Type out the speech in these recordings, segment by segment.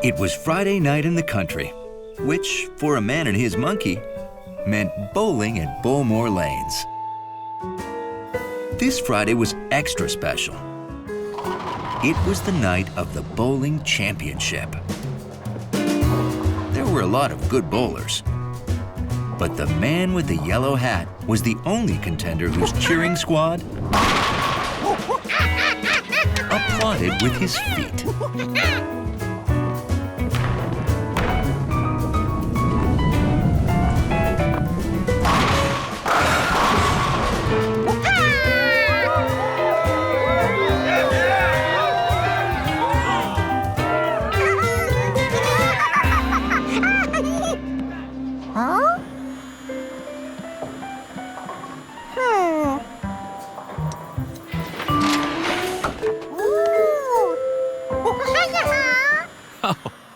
It was Friday night in the country, which, for a man and his monkey, meant bowling at Bowmore Lanes. This Friday was extra special. It was the night of the bowling championship. There were a lot of good bowlers, but the man with the yellow hat was the only contender whose cheering squad applauded with his feet.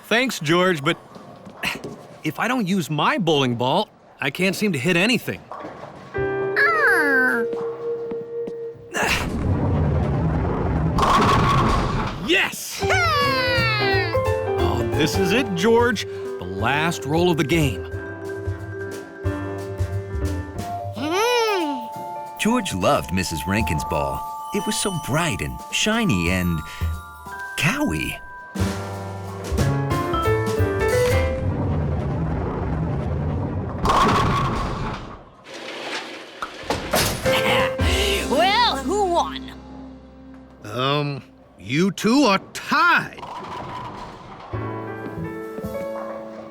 Thanks, George, but if I don't use my bowling ball, I can't seem to hit anything. Yes! Oh, this is it, George. The last roll of the game. George loved Mrs. Rankin's ball. It was so bright and shiny and cowy. Well, who won? You two are tied.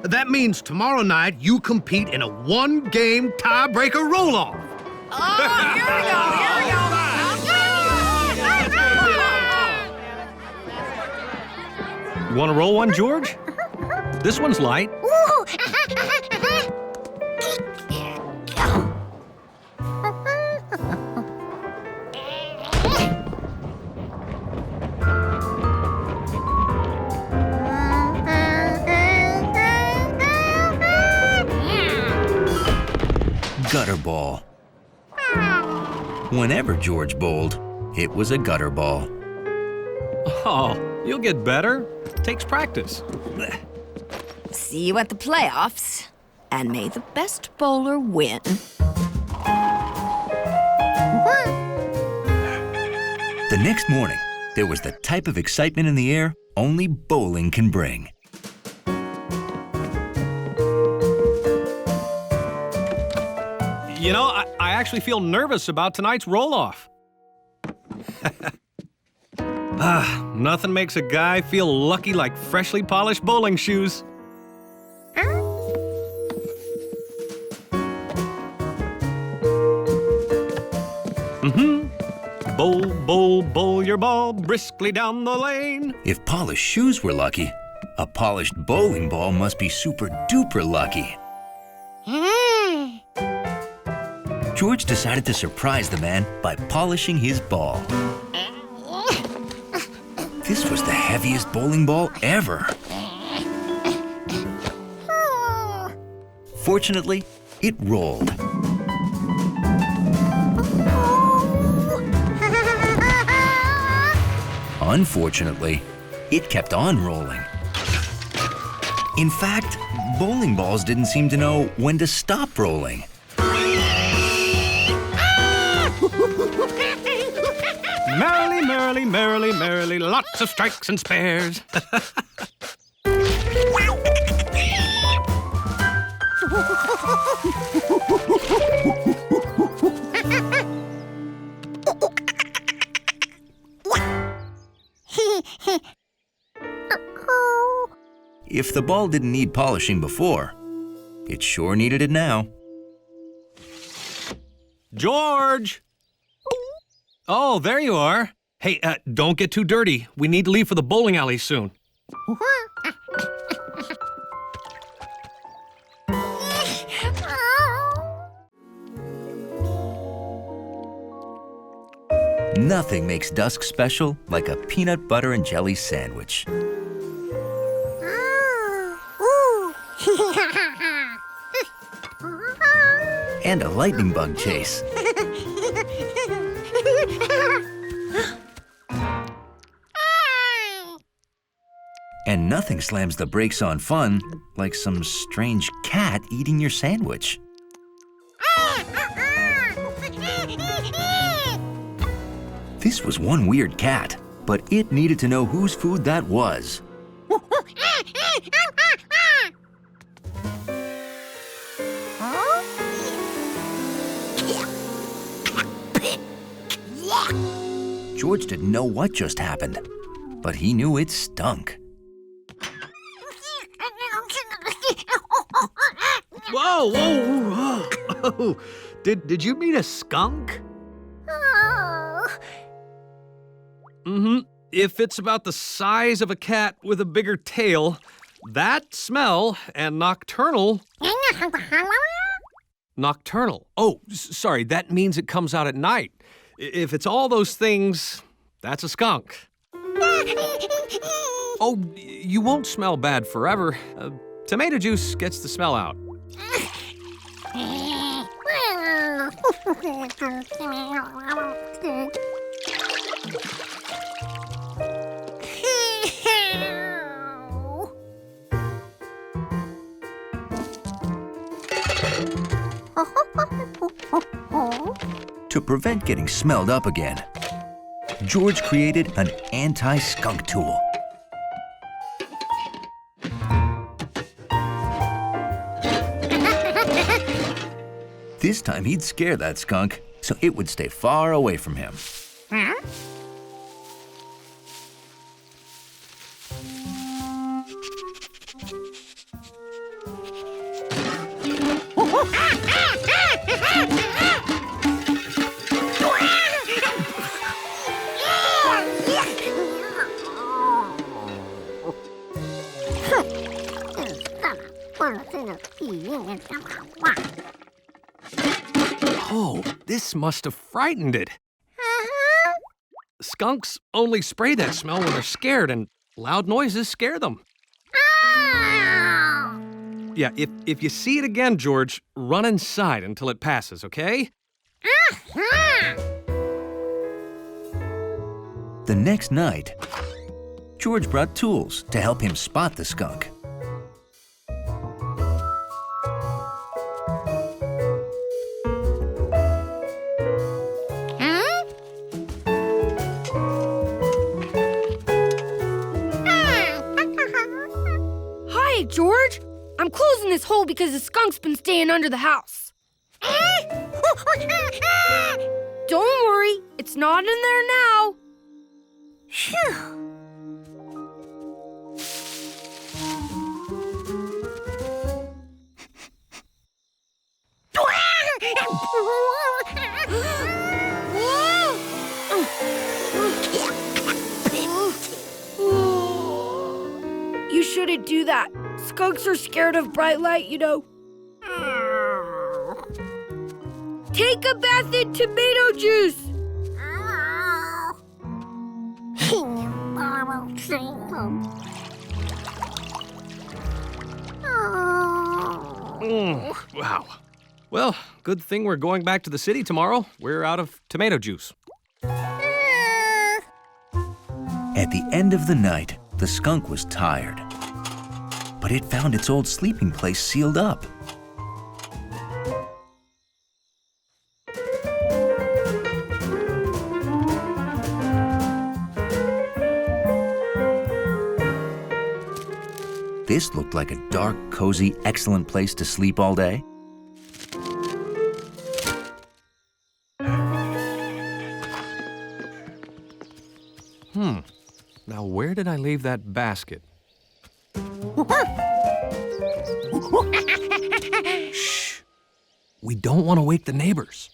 That means tomorrow night you compete in a one-game tiebreaker roll-off. Oh, here we go, You want to roll one, George? This one's light. Gutter ball. Whenever George bowled, it was a gutter ball. Oh, you'll get better. Takes practice. See you at the playoffs, and may the best bowler win. The next morning, there was the type of excitement in the air only bowling can bring. You know, I actually feel nervous about tonight's roll-off. Nothing makes a guy feel lucky like freshly polished bowling shoes. Bowl, bowl, bowl your ball briskly down the lane. If polished shoes were lucky, a polished bowling ball must be super-duper lucky. George decided to surprise the man by polishing his ball. This was the heaviest bowling ball ever. Fortunately, it rolled. Unfortunately, it kept on rolling. In fact, bowling balls didn't seem to know when to stop rolling. Merrily, merrily, merrily, merrily, lots of strikes and spares. If the ball didn't need polishing before, it sure needed it now. George! Oh, there you are. Hey, don't get too dirty. We need to leave for the bowling alley soon. Nothing makes dusk special like a peanut butter and jelly sandwich. And a lightning bug chase. And nothing slams the brakes on fun like some strange cat eating your sandwich. This was one weird cat, but it needed to know whose food that was. George didn't know what just happened, but he knew it stunk. Whoa, whoa, whoa. Oh, did you mean a skunk? Mm-hmm. If it's about the size of a cat with a bigger tail, that smell and nocturnal... Nocturnal. Oh, sorry, that means it comes out at night. If it's all those things, that's a skunk. Oh, you won't smell bad forever. Tomato juice gets the smell out. To prevent getting smelled up again, George created an anti-skunk tool. This time he'd scare that skunk so it would stay far away from him. Oh, this must have frightened it. Skunks only spray that smell when they're scared, and loud noises scare them. Yeah, if you see it again, George, run inside until it passes, okay? The next night, George brought tools to help him spot the skunk. Hi, George. I'm closing this hole because the skunk's been staying under the house. Don't worry, it's not in there now. You shouldn't do that. Skunks are scared of bright light, you know. Take a bath in tomato juice. Wow. Well, good thing we're going back to the city tomorrow. We're out of tomato juice. At the end of the night, the skunk was tired, but it found its old sleeping place sealed up. This looked like a dark, cozy, excellent place to sleep all day. Now, where did I leave that basket? Shh! We don't want to wake the neighbors.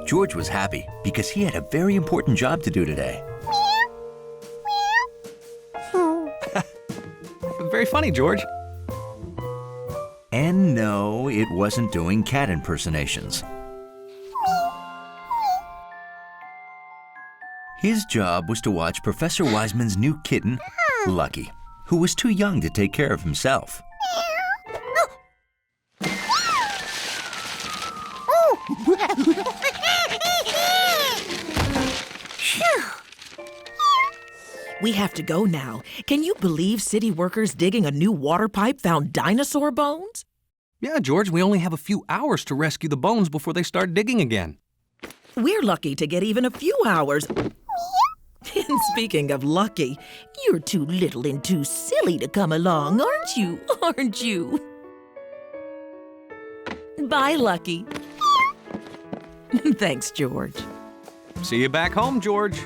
George was happy because he had a very important job to do today. Very funny, George. And no, it wasn't doing cat impersonations. His job was to watch Professor Wiseman's new kitten, Lucky, who was too young to take care of himself. We have to go now. Can you believe city workers digging a new water pipe found dinosaur bones? Yeah, George, we only have a few hours to rescue the bones before they start digging again. We're lucky to get even a few hours. And speaking of lucky, you're too little and too silly to come along, aren't you? Aren't you? Bye, Lucky. Thanks, George. See you back home, George.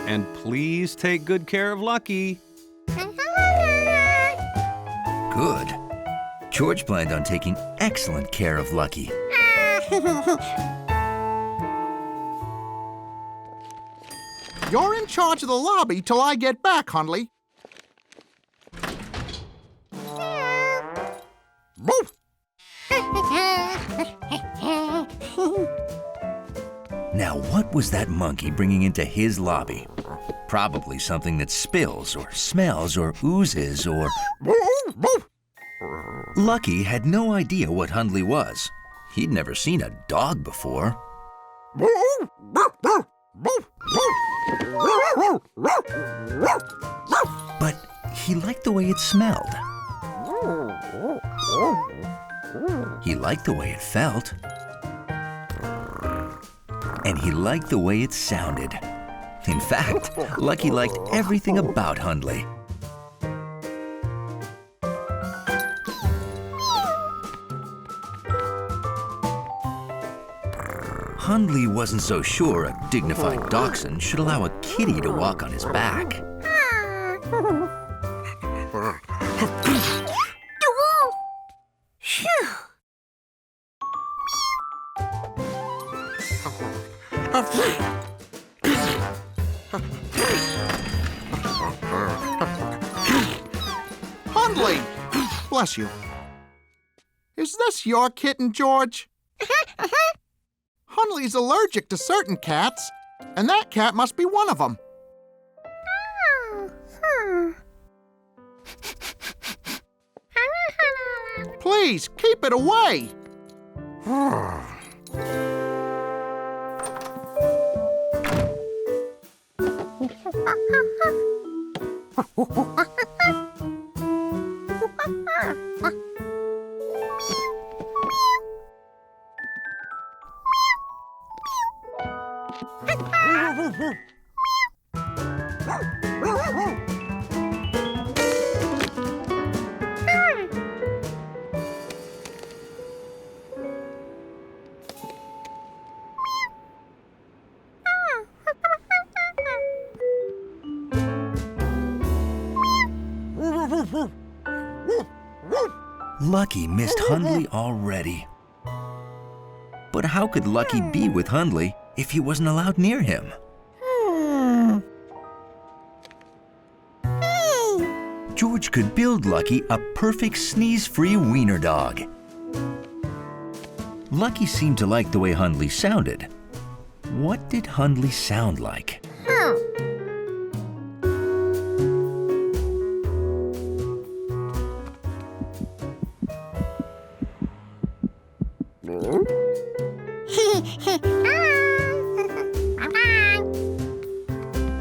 And please take good care of Lucky. Good. George planned on taking excellent care of Lucky. You're in charge of the lobby till I get back, Hundley. Now, what was that monkey bringing into his lobby? Probably something that spills or smells or oozes or... Lucky had no idea what Hundley was. He'd never seen a dog before. But he liked the way it smelled. He liked the way it felt. And he liked the way it sounded. In fact, Lucky liked everything about Hundley. Hundley wasn't so sure a dignified dachshund should allow a kitty to walk on his back. Hundley! Bless you. Is this your kitten, George? Hundley's allergic to certain cats, and that cat must be one of them. Please, keep it away. Lucky missed Hundley already. But how could Lucky be with Hundley if he wasn't allowed near him? George could build Lucky a perfect sneeze-free wiener dog. Lucky seemed to like the way Hundley sounded. What did Hundley sound like?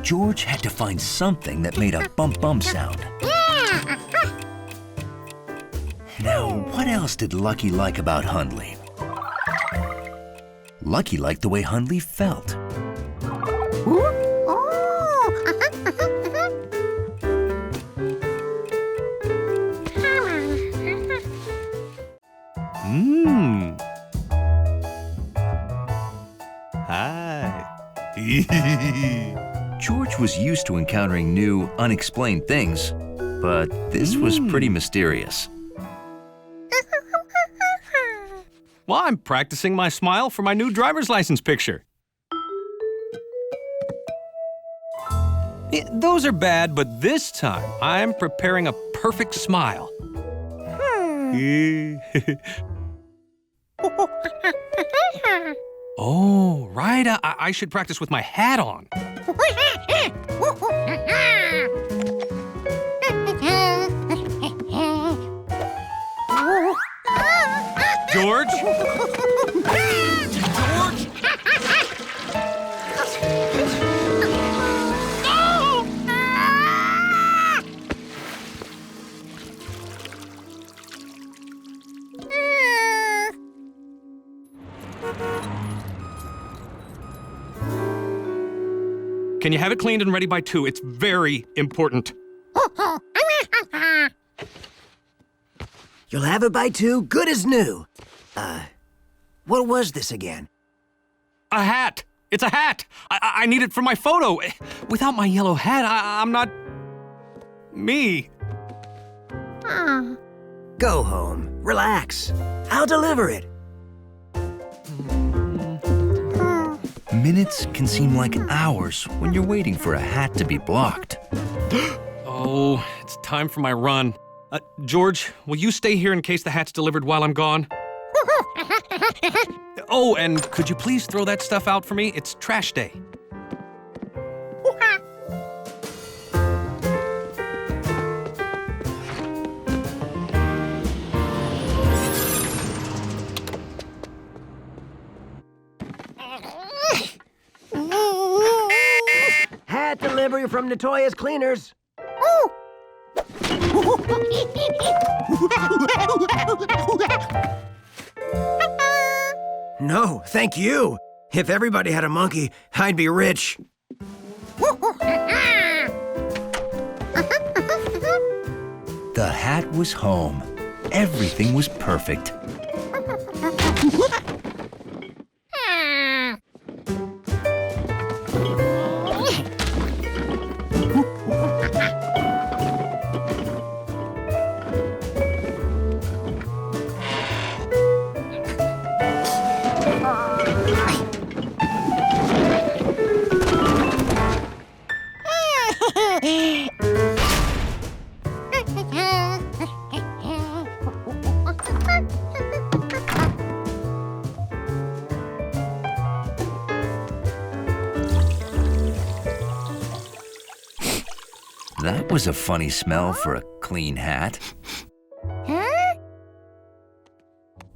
George had to find something that made a bump-bump sound. Now, what else did Lucky like about Hundley? Lucky liked the way Hundley felt. Hi. George was used to encountering new, unexplained things, but this was pretty mysterious. Well, I'm practicing my smile for my new driver's license picture. Those are bad, but this time I'm preparing a perfect smile. Oh, right. I should practice with my hat on. George? George? Can you have it cleaned and ready by 2? It's very important. You'll have it by 2, good as new. What was this again? A hat. It's a hat. I need it for my photo. Without my yellow hat, I'm not... me. Go home. Relax. I'll deliver it. Minutes can seem like hours when you're waiting for a hat to be blocked. Oh, it's time for my run. George, will you stay here in case the hat's delivered while I'm gone? Oh, and could you please throw that stuff out for me? It's trash day. Hat delivery from Notorious Cleaners. No, thank you. If everybody had a monkey, I'd be rich. The hat was home. Everything was perfect. That was a funny smell for a clean hat.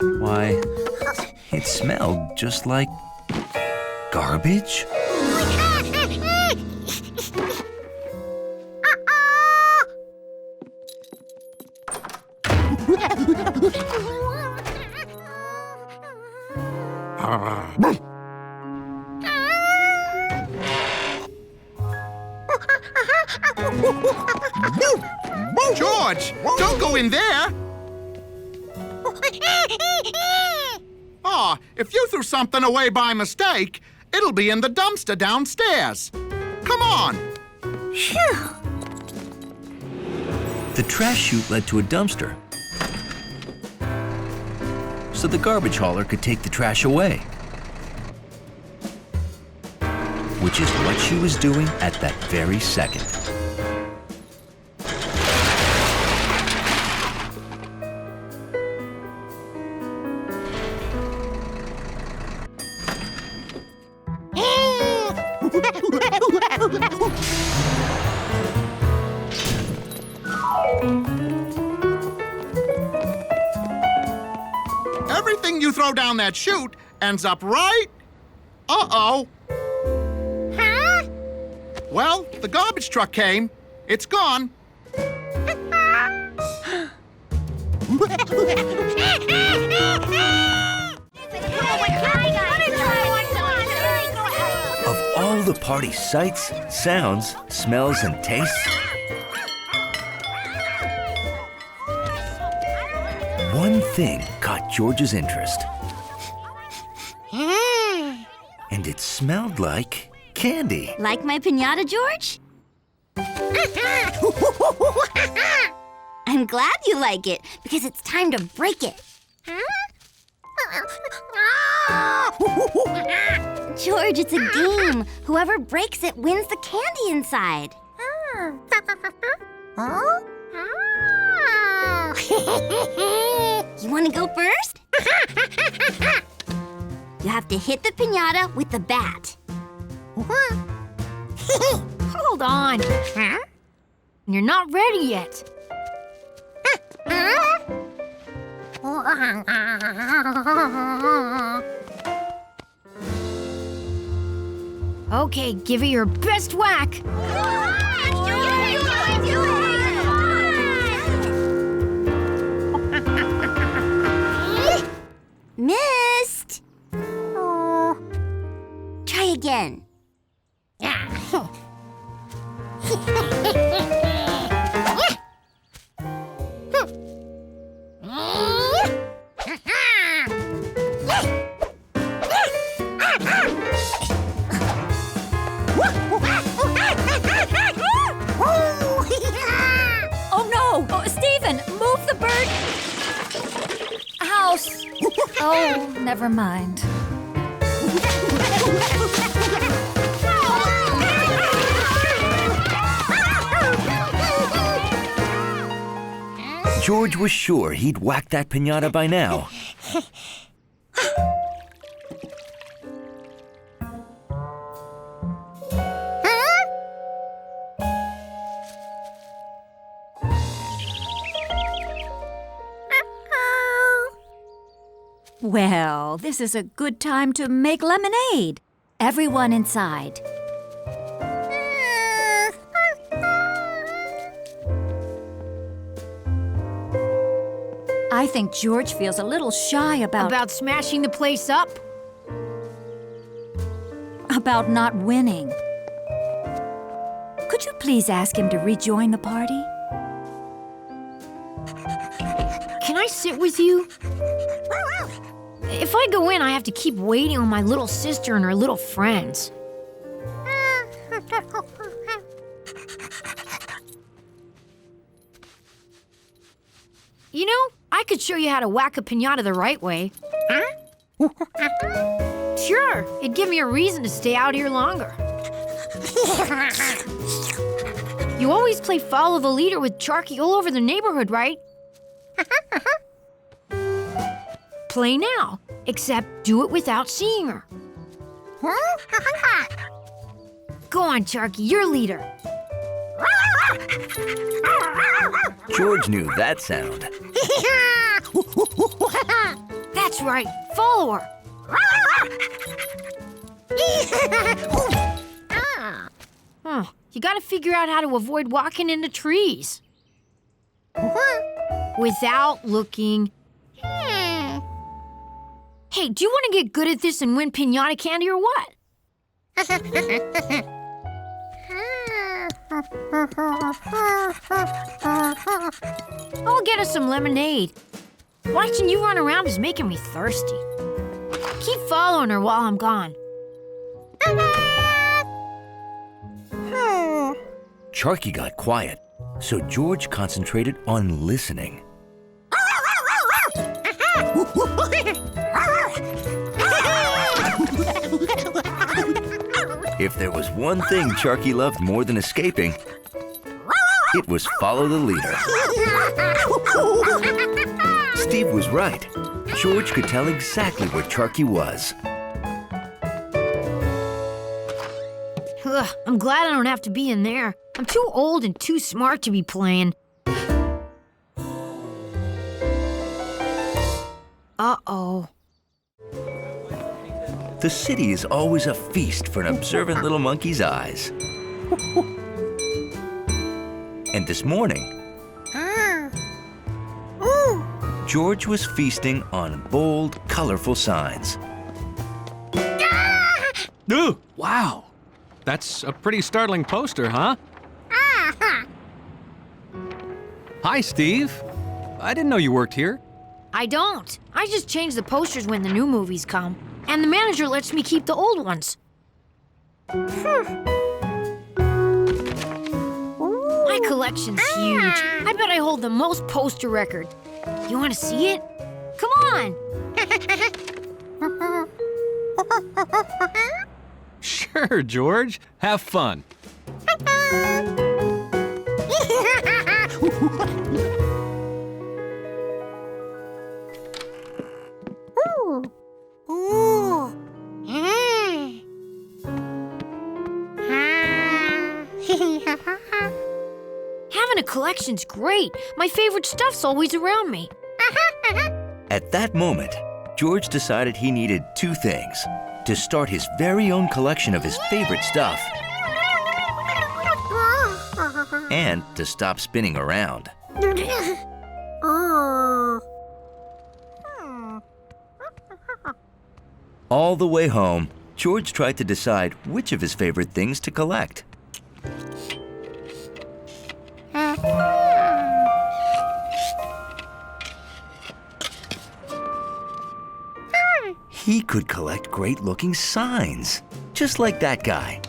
Why, it smelled just like garbage. George, don't go in there! Aw, if you threw something away by mistake, it'll be in the dumpster downstairs. Come on! The trash chute led to a dumpster, so the garbage hauler could take the trash away. Which is what she was doing at that very second. Everything you throw down that chute ends up right... Uh-oh. Huh? Well, the garbage truck came. It's gone. Of all the party sights, sounds, smells, and tastes, one thing caught George's interest. And it smelled like candy. Like my piñata, George? I'm glad you like it, because it's time to break it. George, it's a game. Whoever breaks it wins the candy inside. You want to go first? You have to hit the piñata with the bat. Hold on. You're not ready yet. Okay, give it your best whack. Missed. Try again. Oh no! Oh, Stephen, move the bird house. Oh, never mind. George was sure he'd whacked that piñata by now. Well, this is a good time to make lemonade. Everyone inside. I think George feels a little shy About smashing the place up? about not winning. Could you please ask him to rejoin the party? Can I sit with you? If I go in, I have to keep waiting on my little sister and her little friends. You know, I could show you how to whack a piñata the right way. Sure, it'd give me a reason to stay out here longer. You always play follow the leader with Charky all over the neighborhood, right? Play now, except do it without seeing her. Go on, Charky, you're leader. George knew that sound. That's right, follow her. You gotta figure out how to avoid walking into trees. Without looking. Hey, do you want to get good at this and win piñata candy or what? I'll get us some lemonade. Watching you run around is making me thirsty. Keep following her while I'm gone. Charky got quiet, so George concentrated on listening. If there was one thing Charky loved more than escaping, it was follow the leader. Steve was right. George could tell exactly where Charky was. Ugh, I'm glad I don't have to be in there. I'm too old and too smart to be playing. Uh-oh. The city is always a feast for an observant little monkey's eyes. And this morning, George was feasting on bold, colorful signs. Ooh, wow. That's a pretty startling poster, huh? Hi, Steve. I didn't know you worked here. I don't. I just change the posters when the new movies come. And the manager lets me keep the old ones. My collection's huge. I bet I hold the most poster record. You want to see it? Come on! Sure, George. Have fun. Having a collection's great. My favorite stuff's always around me. At that moment, George decided he needed two things: to start his very own collection of his favorite stuff, and to stop spinning around. All the way home, George tried to decide which of his favorite things to collect. He could collect great-looking signs, just like that guy.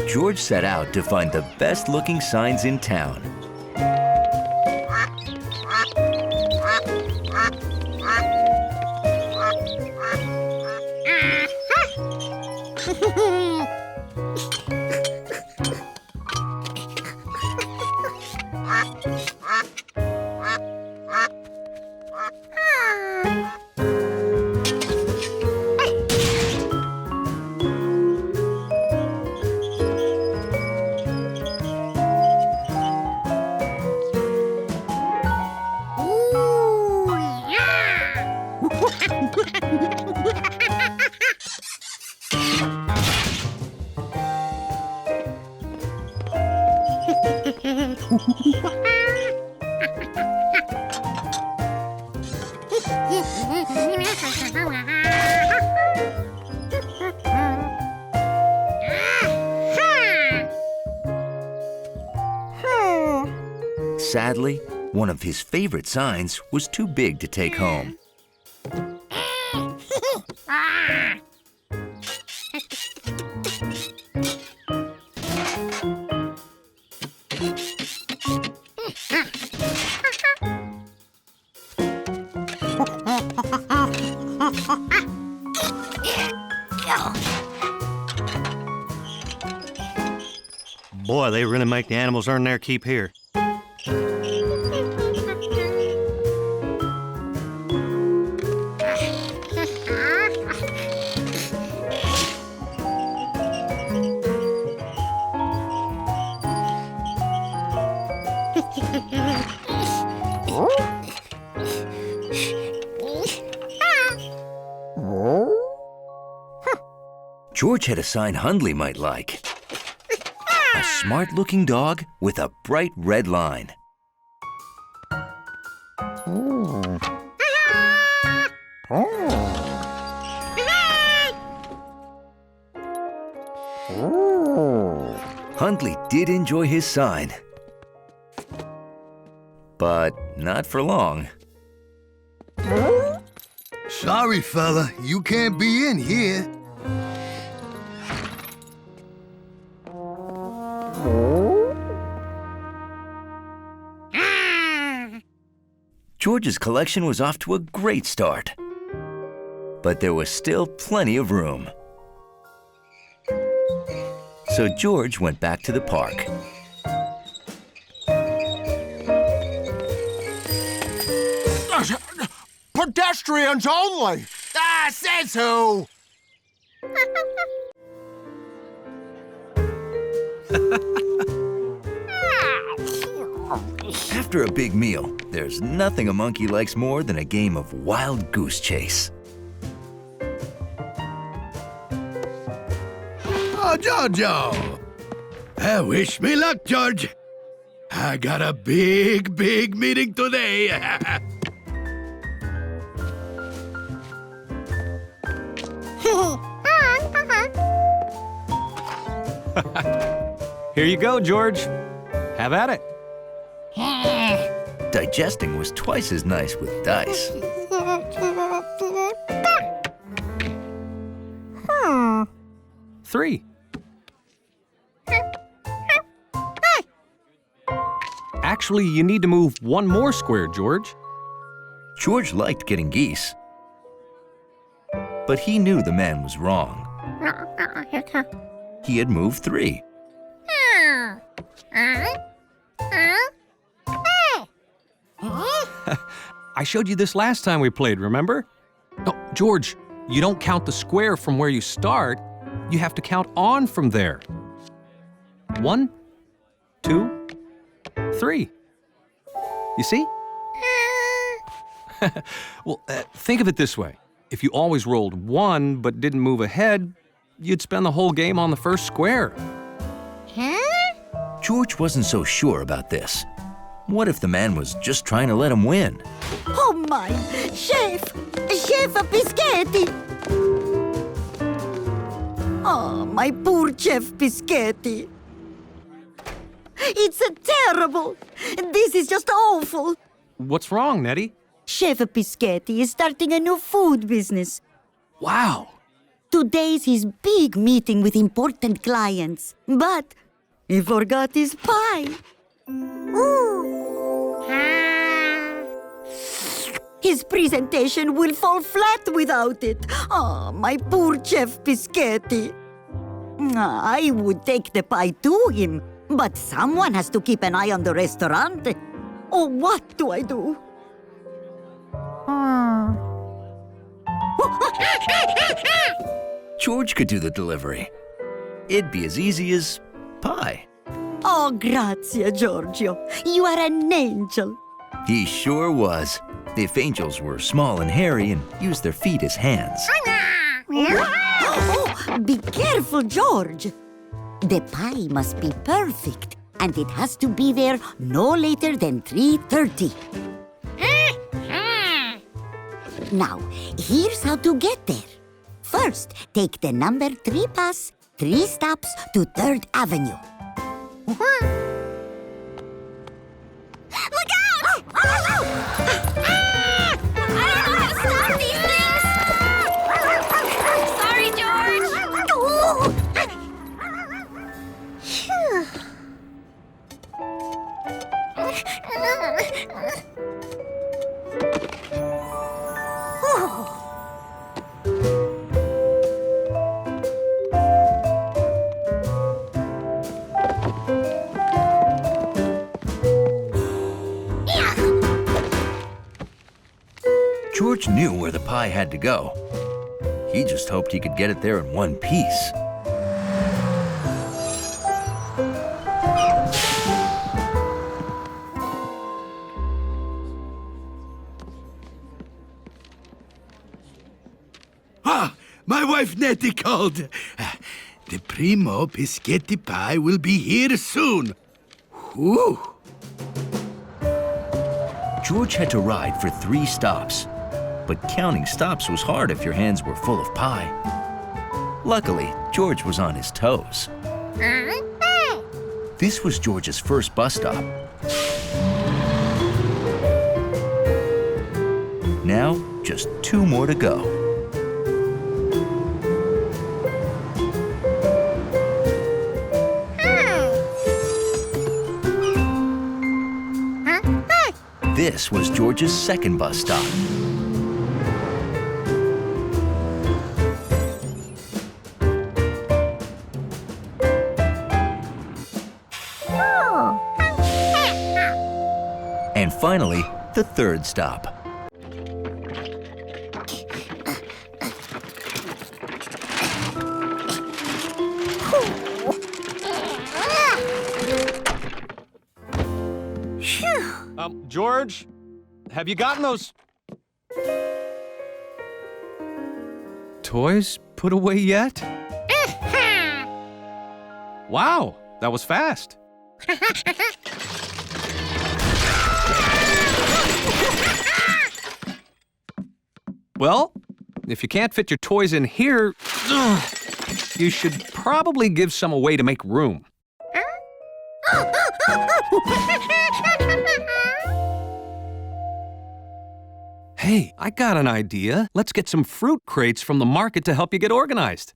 George set out to find the best-looking signs in town. Sadly, one of his favorite signs was too big to take home. Boy, they really make the animals earn their keep here. George had a sign Hundley might like. A smart-looking dog with a bright red line. Hundley did enjoy his sign, but not for long. Sorry, fella, you can't be in here. George's collection was off to a great start, but there was still plenty of room. So George went back to the park. Pedestrians only! Ah, says who? After a big meal, there's nothing a monkey likes more than a game of wild goose chase. Oh, Jojo! Wish me luck, George. I got a big meeting today. Here you go, George. Have at it. Digesting was twice as nice with dice. Three. Actually, you need to move one more square, George. George liked getting geese, but he knew the man was wrong. He had moved 3. I showed you this last time we played, remember? No, George, you don't count the square from where you start. You have to count on from there. 1, 2, 3. You see? Well, think of it this way. If you always rolled 1 but didn't move ahead, you'd spend the whole game on the first square. George wasn't so sure about this. What if the man was just trying to let him win? Oh my! Chef! Chef Biscotti! Oh, my poor Chef Biscotti. It's terrible. This is just awful. What's wrong, Nettie? Chef Biscotti is starting a new food business. Wow. Today's his big meeting with important clients. But he forgot his pie. His presentation will fall flat without it. Oh, my poor Chef Biscotti. I would take the pie to him, but someone has to keep an eye on the restaurant. Oh, what do I do? George could do the delivery. It'd be as easy as pie. Oh, grazie, Giorgio. You are an angel. He sure was. If angels were small and hairy and used their feet as hands. Oh, be careful, George. The pie must be perfect, and it has to be there no later than 3:30. Now, here's how to get there. First, take the number 3 bus, 3 stops to 3rd Avenue. Look out! I don't know how to stop these things! Sorry, George! George knew where the pie had to go. He just hoped he could get it there in one piece. Ah, my wife Nettie called. The primo biscotti pie will be here soon. Whew. George had to ride for 3 stops. But counting stops was hard if your hands were full of pie. Luckily, George was on his toes. This was George's first bus stop. Now, just 2 more to go. This was George's second bus stop. And finally, the third stop. George, have you gotten those toys put away yet? Wow, that was fast. Well, if you can't fit your toys in here, you should probably give some away to make room. Hey, I got an idea. Let's get some fruit crates from the market to help you get organized.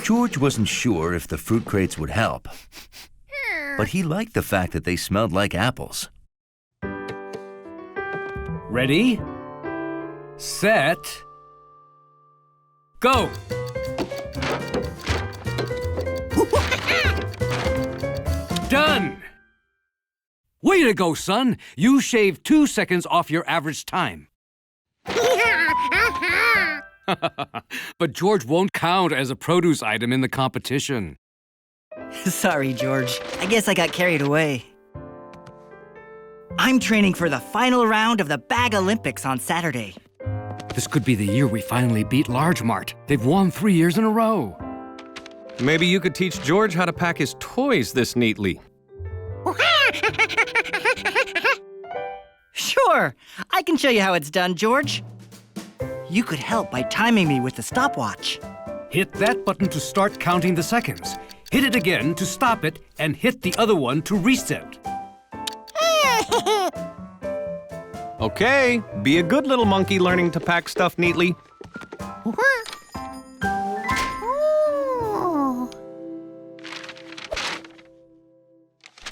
George wasn't sure if the fruit crates would help, but he liked the fact that they smelled like apples. Ready, set, go! Done! Way to go, son! You shaved 2 seconds off your average time. But George won't count as a produce item in the competition. Sorry, George. I guess I got carried away. I'm training for the final round of the Bag Olympics on Saturday. This could be the year we finally beat Large Mart. They've won 3 years in a row. Maybe you could teach George how to pack his toys this neatly. Sure, I can show you how it's done, George. You could help by timing me with the stopwatch. Hit that button to start counting the seconds. Hit it again to stop it, and hit the other one to reset. Okay, be a good little monkey learning to pack stuff neatly.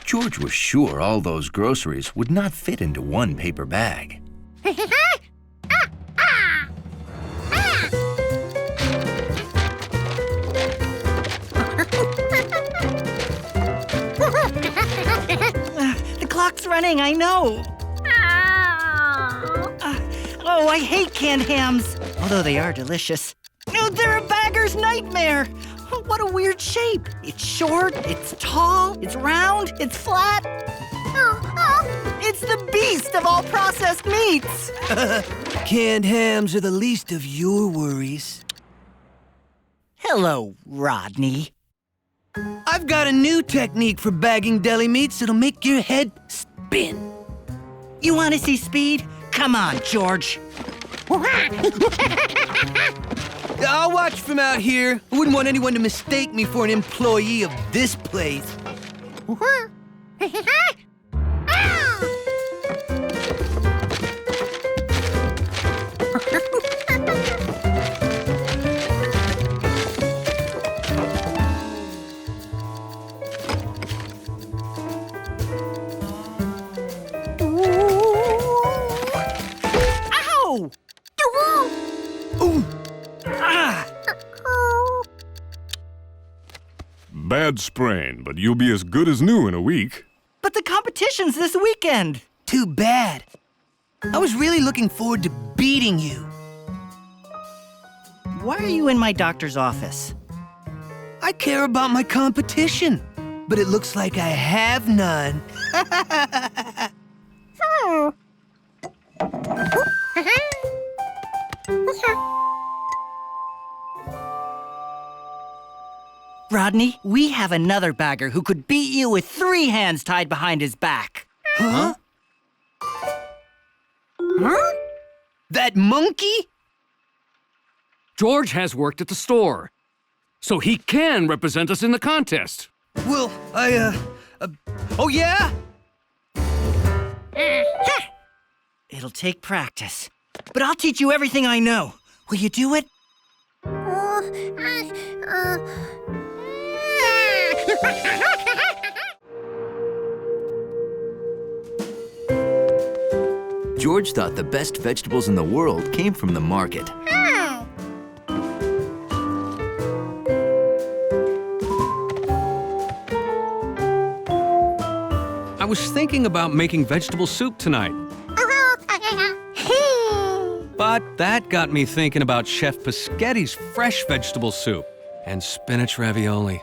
George was sure all those groceries would not fit into one paper bag. The clock's running, I know. Oh, I hate canned hams, although they are delicious. Oh, they're a bagger's nightmare. What a weird shape. It's short, it's tall, it's round, it's flat. It's the beast of all processed meats. Canned hams are the least of your worries. Hello, Rodney. I've got a new technique for bagging deli meats that'll make your head spin. You want to see speed? Come on, George. I'll watch from out here. I wouldn't want anyone to mistake me for an employee of this place. Ow! Ooh. Bad sprain, but you'll be as good as new in a week. But the competition's this weekend. Too bad. I was really looking forward to beating you. Why are you in my doctor's office? I care about my competition, but it looks like I have none. Rodney, we have another bagger who could beat you with 3 hands tied behind his back. Huh? Huh? That monkey? George has worked at the store, so he can represent us in the contest. Well, oh yeah? It'll take practice, but I'll teach you everything I know. Will you do it? George thought the best vegetables in the world came from the market. I was thinking about making vegetable soup tonight. But that got me thinking about Chef Pischetti's fresh vegetable soup and spinach ravioli.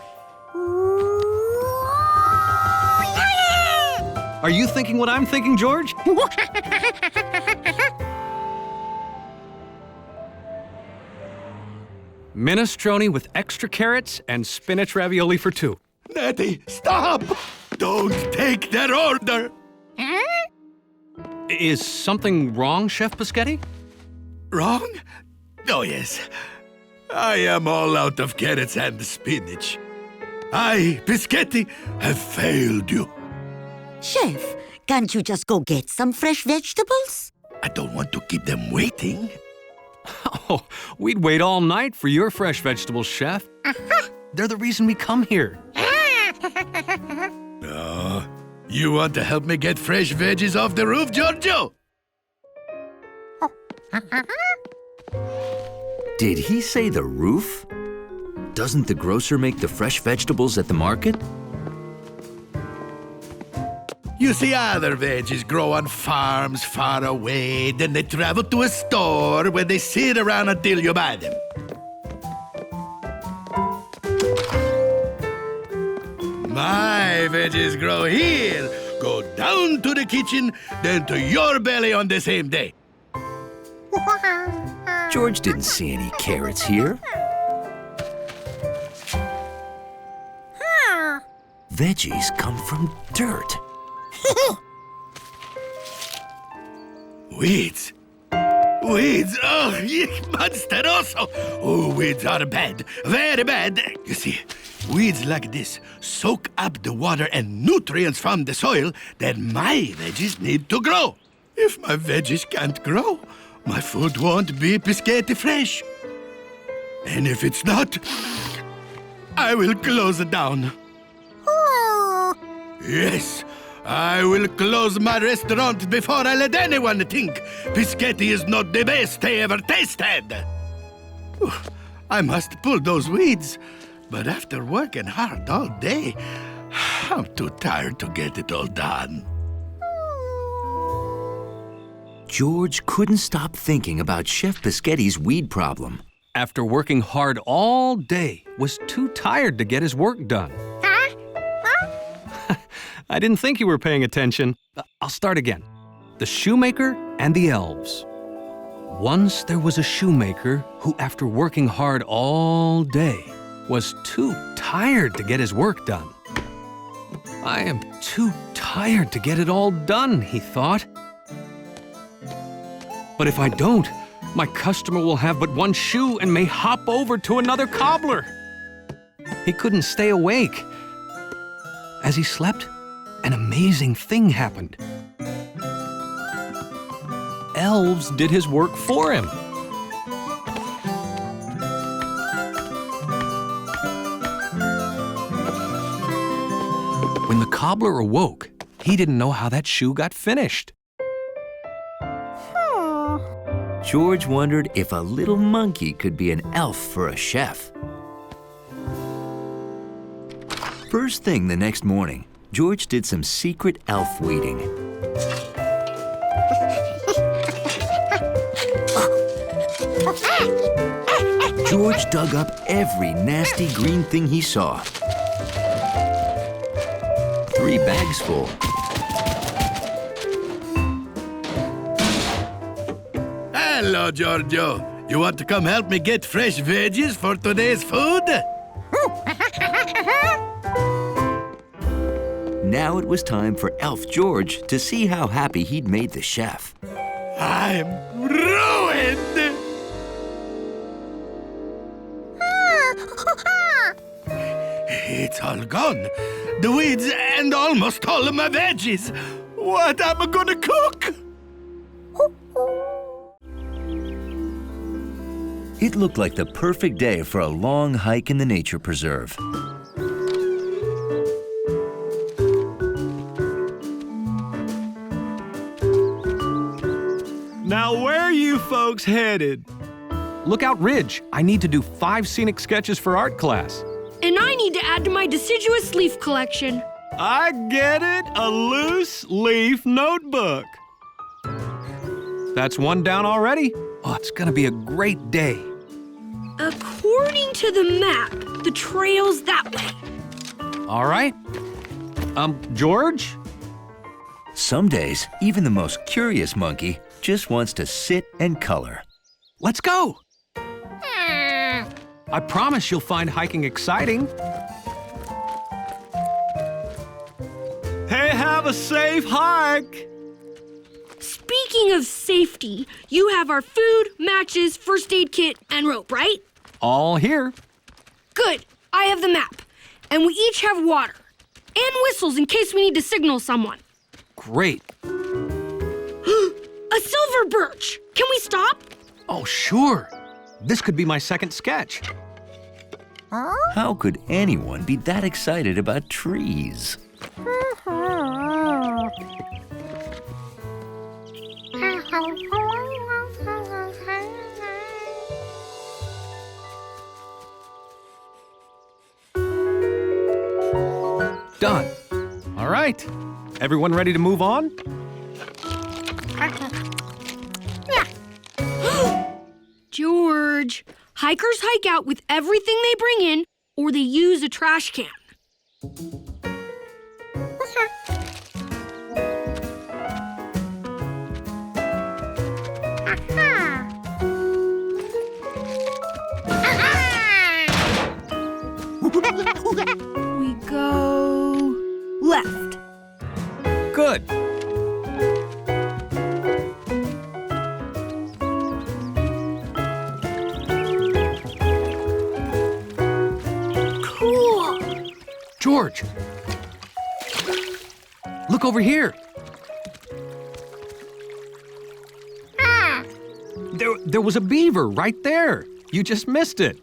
Are you thinking what I'm thinking, George? Minestrone with extra carrots and spinach ravioli for 2. Nettie, stop! Don't take that order! Is something wrong, Chef Pischetti? Wrong? Oh, yes. I am all out of carrots and spinach. I, Pischetti, have failed you. Chef, can't you just go get some fresh vegetables? I don't want to keep them waiting. Oh, we'd wait all night for your fresh vegetables, Chef. They're the reason we come here. Oh, you want to help me get fresh veggies off the roof, Giorgio? Did he say the roof? Doesn't the grocer make the fresh vegetables at the market? You see, other veggies grow on farms far away, then they travel to a store where they sit around until you buy them. My veggies grow here, go down to the kitchen, then to your belly on the same day. George didn't see any carrots here. Veggies come from dirt. Weeds. Weeds. Oh, monsteroso. Oh, weeds are bad. Very bad. You see, weeds like this soak up the water and nutrients from the soil that my veggies need to grow. If my veggies can't grow, my food won't be Pischetti fresh. And if it's not, I will close it down. Yes, I will close my restaurant before I let anyone think Pischetti is not the best they ever tasted. I must pull those weeds, but after working hard all day, I'm too tired to get it all done. George couldn't stop thinking about Chef Pischetti's weed problem. After working hard all day, was too tired to get his work done. I didn't think you were paying attention. I'll start again. The shoemaker and the elves. Once there was a shoemaker who, after working hard all day, was too tired to get his work done. I am too tired to get it all done, he thought. But if I don't, my customer will have but one shoe and may hop over to another cobbler. He couldn't stay awake. As he slept, an amazing thing happened. Elves did his work for him. When the cobbler awoke, he didn't know how that shoe got finished. George wondered if a little monkey could be an elf for a chef. First thing the next morning, George did some secret elf weeding. George dug up every nasty green thing he saw. 3 bags full. Hello, Giorgio. You want to come help me get fresh veggies for today's food? Now it was time for Elf George to see how happy he'd made the chef. I'm ruined! It's all gone. The weeds and almost all of my veggies. What am I gonna cook? It looked like the perfect day for a long hike in the nature preserve. Now where are you folks headed? Lookout Ridge. I need to do 5 scenic sketches for art class. And I need to add to my deciduous leaf collection. I get it, a loose leaf notebook. That's one down already. Oh, it's gonna be a great day. According to the map, the trail's that way. All right. George? Some days, even the most curious monkey just wants to sit and color. Let's go. I promise you'll find hiking exciting. Hey, have a safe hike. Speaking of safety, you have our food, matches, first aid kit, and rope, right? All here. Good. I have the map. And we each have water. And whistles in case we need to signal someone. Great. A silver birch. Can we stop? Oh, sure. This could be my second sketch. How could anyone be that excited about trees? Done. All right. Everyone ready to move on? George, hikers hike out with everything they bring in, or they use a trash can. We go left. Good. Cool. George, look over here. There was a beaver right there. You just missed it.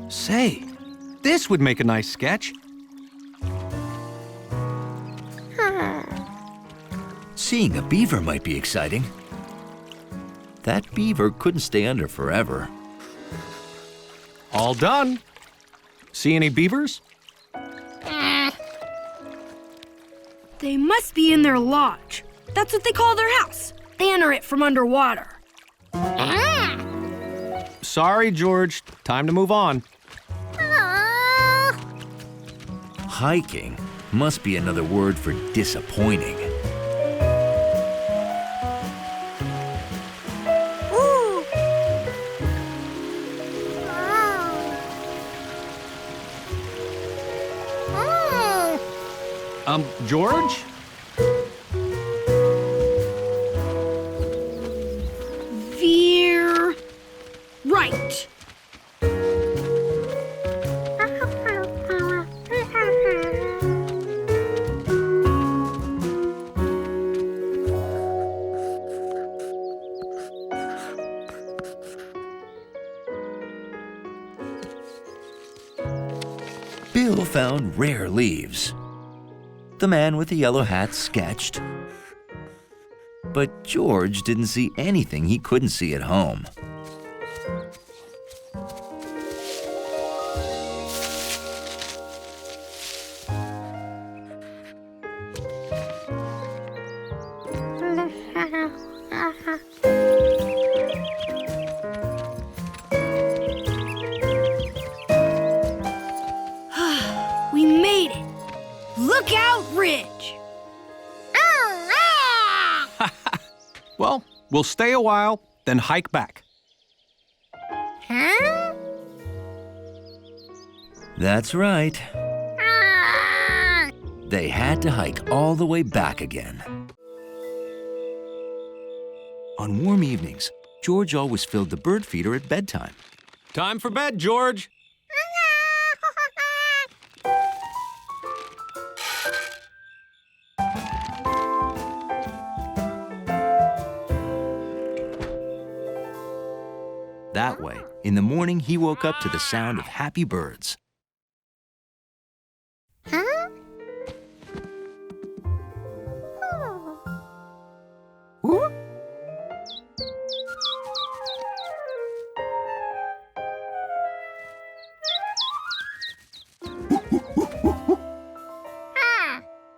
Say, this would make a nice sketch. Seeing a beaver might be exciting. That beaver couldn't stay under forever. All done. See any beavers? They must be in their lodge. That's what they call their house. They enter it from underwater. Sorry, George. Time to move on. Hiking must be another word for disappointing. George? Veer right. Bill found rare leaves. The man with the yellow hat sketched. But George didn't see anything he couldn't see at home. We made it. Lookout Ridge. Well, we'll stay a while, then hike back. Huh? That's right. They had to hike all the way back again. On warm evenings, George always filled the bird feeder at bedtime. Time for bed, George. That way, in the morning, he woke up to the sound of happy birds. Huh? Ooh.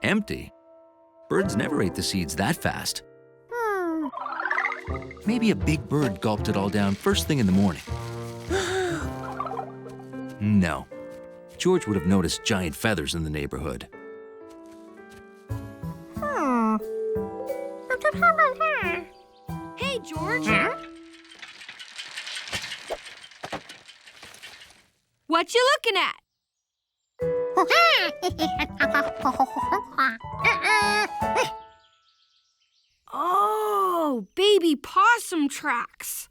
Empty. Birds never ate the seeds that fast. Maybe a big bird gulped it all down first thing in the morning. No. George would have noticed giant feathers in the neighborhood. Hey, George. What you looking at? Oh, baby possum tracks.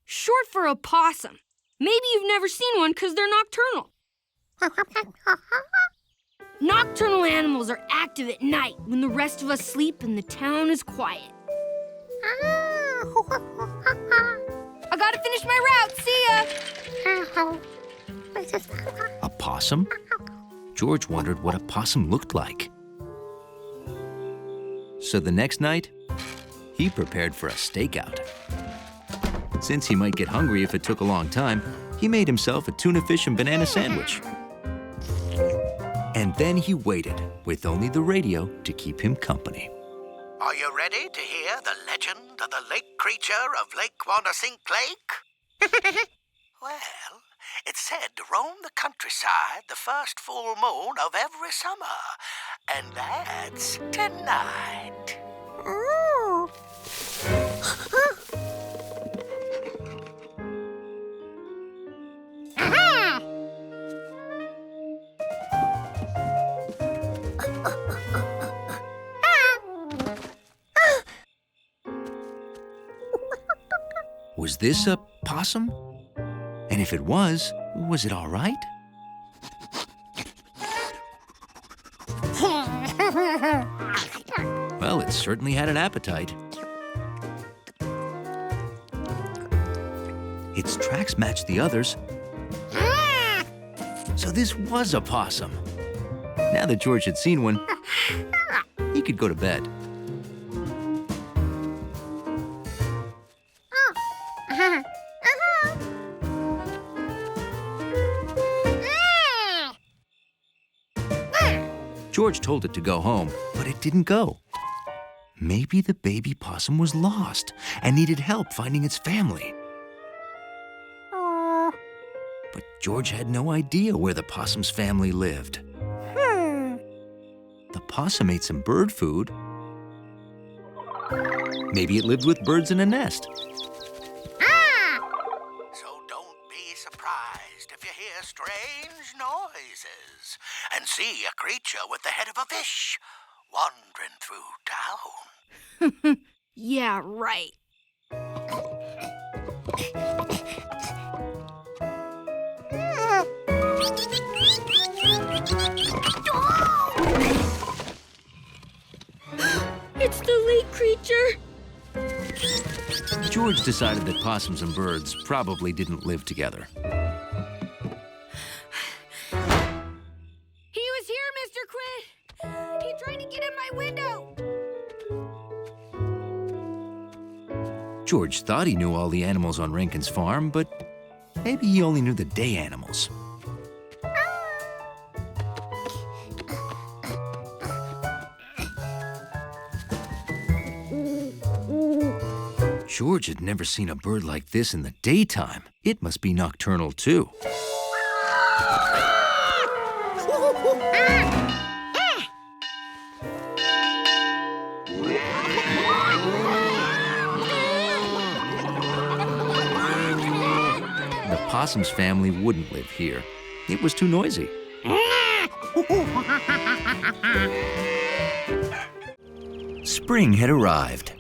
Short for opossum. Maybe you've never seen one because they're nocturnal. Nocturnal animals are active at night when the rest of us sleep and the town is quiet. I gotta finish my route. See ya. A possum? George wondered what a possum looked like. So the next night, he prepared for a stakeout. Since he might get hungry if it took a long time, he made himself a tuna fish and banana sandwich. And then he waited, with only the radio to keep him company. Are you ready to hear the legend of the lake creature of Lake Wanasink Lake? Well, it's said to roam the countryside the first full moon of every summer, and that's tonight. Ooh. Was this a possum? And if it was it all right? Well, it certainly had an appetite. Its tracks matched the others. So this was a possum. Now that George had seen one, he could go to bed. George told it to go home, but it didn't go. Maybe the baby possum was lost and needed help finding its family. But George had no idea where the possum's family lived. The possum ate some bird food. Maybe it lived with birds in a nest. So don't be surprised if you hear strange noises and see a creature with the head of a fish wandering through town. Yeah, right. It's the lake creature. George decided that possums and birds probably didn't live together. He was here, Mr. Quinn. He tried to get in my window. George thought he knew all the animals on Rankin's farm, but maybe he only knew the day animals. George had never seen a bird like this in the daytime. It must be nocturnal, too. The possum's family wouldn't live here. It was too noisy. Spring had arrived.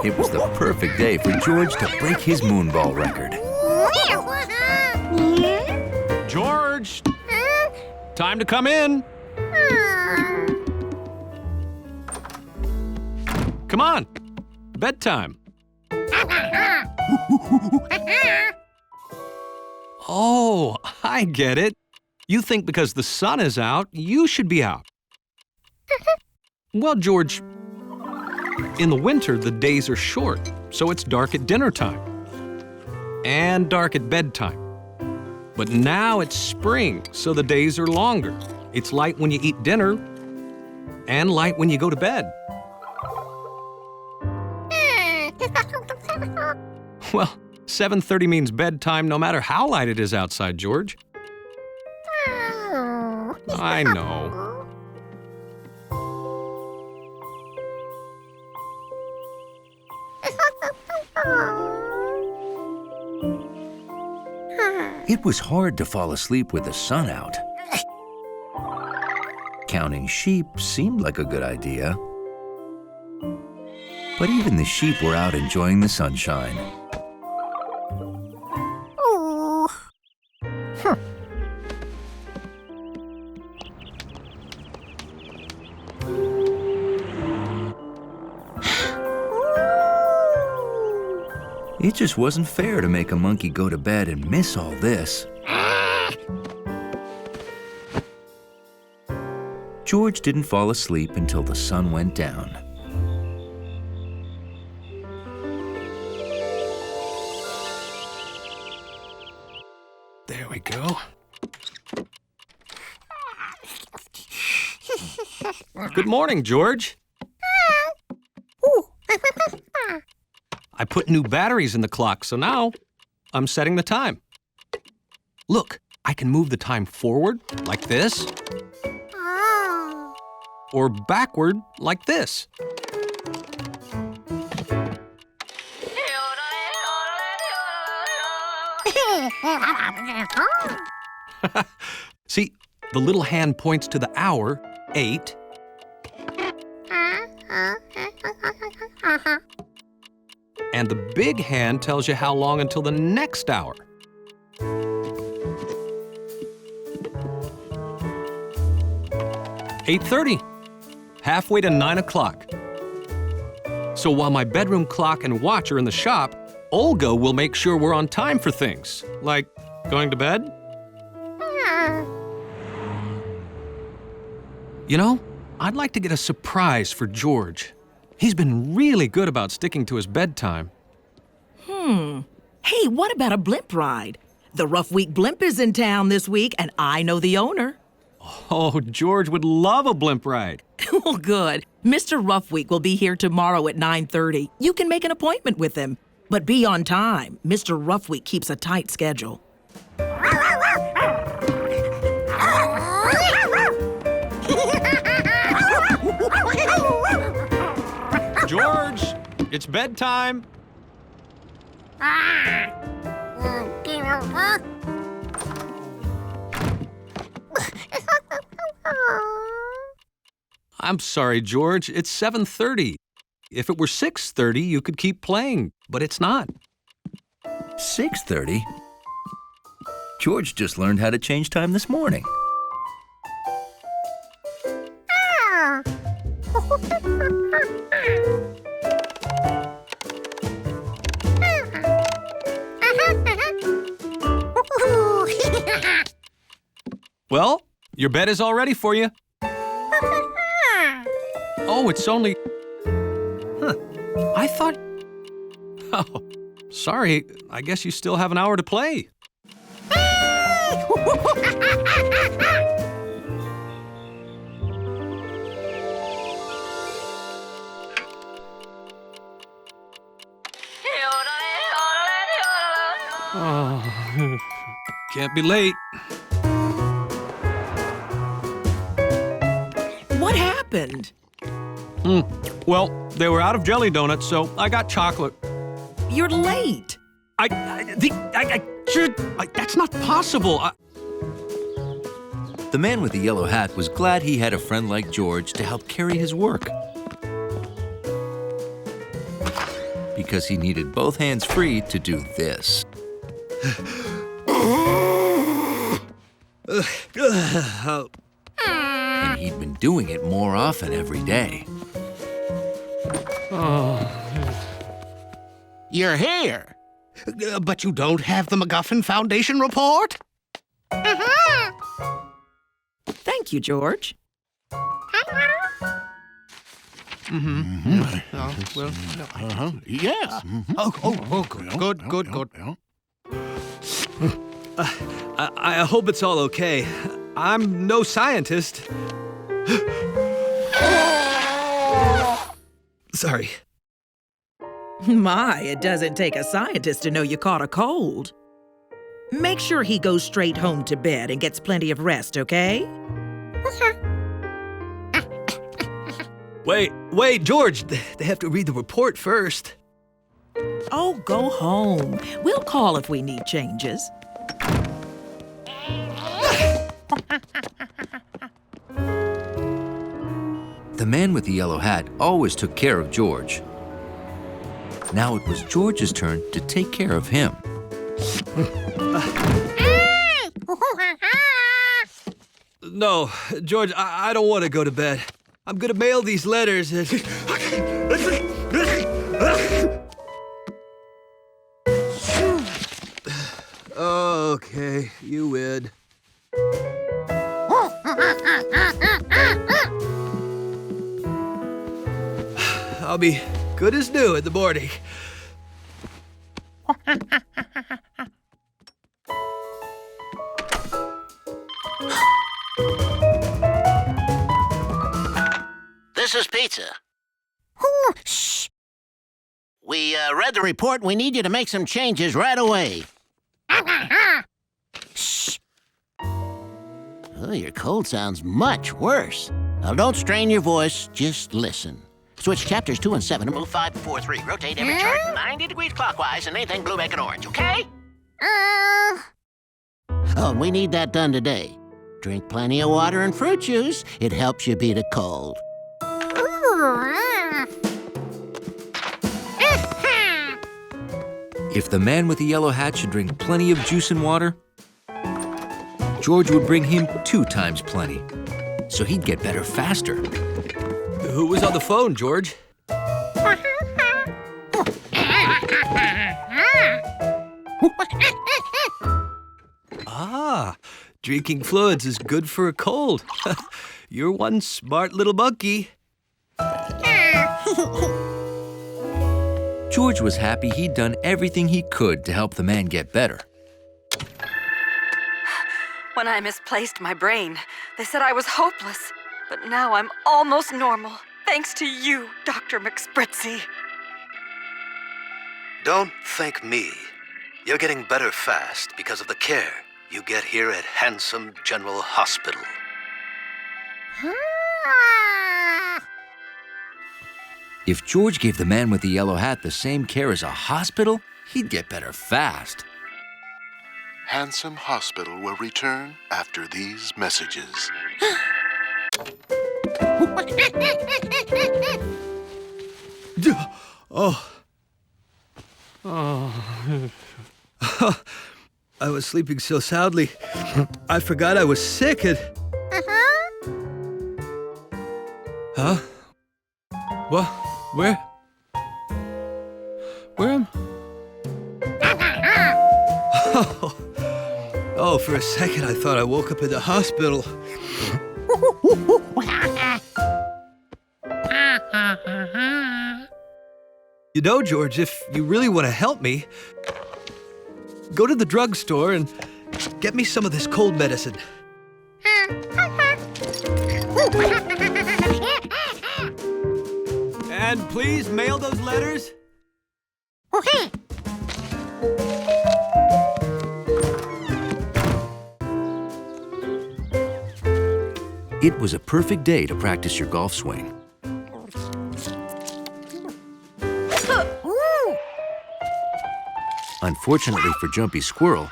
It was the perfect day for George to break his moonball record. George! Time to come in. Come on. Bedtime. Oh, I get it. You think because the sun is out, you should be out. Well, George, in the winter, the days are short, so it's dark at dinner time and dark at bedtime. But now it's spring, so the days are longer. It's light when you eat dinner and light when you go to bed. Well, 7:30 means bedtime no matter how light it is outside, George. I know. It was hard to fall asleep with the sun out. Counting sheep seemed like a good idea. But even the sheep were out enjoying the sunshine. It just wasn't fair to make a monkey go to bed and miss all this. George didn't fall asleep until the sun went down. There we go. Good morning, George. I put new batteries in the clock, so now I'm setting the time. Look, I can move the time forward, like this, or backward, like this. See, the little hand points to the hour, 8. And the big hand tells you how long until the next hour. "8:30, halfway to 9 o'clock. So while my bedroom clock and watch are in the shop, Olga will make sure we're on time for things, like going to bed. You know, I'd like to get a surprise for George. He's been really good about sticking to his bedtime. Hey, what about a blimp ride? The Rough Week blimp is in town this week, and I know the owner. Oh, George would love a blimp ride. Well, good. Mr. Roughweek will be here tomorrow at 9:30. You can make an appointment with him. But be on time. Mr. Roughweek keeps a tight schedule. George, it's bedtime. I'm sorry, George. It's 7:30. If it were 6:30, you could keep playing, but it's not. 6:30? George just learned how to change time this morning. Well, your bed is all ready for you. Oh, it's only... I thought... Oh, sorry. I guess you still have an hour to play. Oh, can't be late. What happened? Well, they were out of jelly donuts, so I got chocolate. You're late. That's not possible. The man with the yellow hat was glad he had a friend like George to help carry his work. Because he needed both hands free to do this. And he'd been doing it more often every day. You're here. But you don't have the MacGuffin Foundation report? Thank you, George. Yeah. Good. I hope it's all okay. I'm no scientist. Sorry. My, it doesn't take a scientist to know you caught a cold. Make sure he goes straight home to bed and gets plenty of rest, okay? Wait, George. They have to read the report first. Oh, go home. We'll call if we need changes. The man with the yellow hat always took care of George. Now it was George's turn to take care of him. No, George, I don't want to go to bed. I'm gonna mail these letters and... Okay, you win. I'll be good as new in the morning. This is Pizza. Shh. We read the report. We need you to make some changes right away. Shh. Oh, your cold sounds much worse. Now, don't strain your voice. Just listen. Switch chapters 2 and 7 and move 5, 4, 3. Rotate every chart 90 degrees clockwise, and anything blue, make it orange, okay? Oh, we need that done today. Drink plenty of water and fruit juice. It helps you beat a cold. If the man with the yellow hat should drink plenty of juice and water, George would bring him 2 times plenty, so he'd get better faster. Who was on the phone, George? Ah, drinking fluids is good for a cold. You're one smart little monkey. George was happy he'd done everything he could to help the man get better. When I misplaced my brain, they said I was hopeless. But now I'm almost normal, thanks to you, Dr. McSpritzy. Don't thank me. You're getting better fast because of the care you get here at Handsome General Hospital. If George gave the man with the yellow hat the same care as a hospital, he'd get better fast. Handsome Hospital will return after these messages. Oh. I was sleeping so soundly, I forgot I was sick and... Huh? What? Where? Where am... Oh, for a second I thought I woke up in the hospital. You know, George, if you really want to help me, go to the drugstore and get me some of this cold medicine. And please mail those letters. It was a perfect day to practice your golf swing. Unfortunately for Jumpy Squirrel,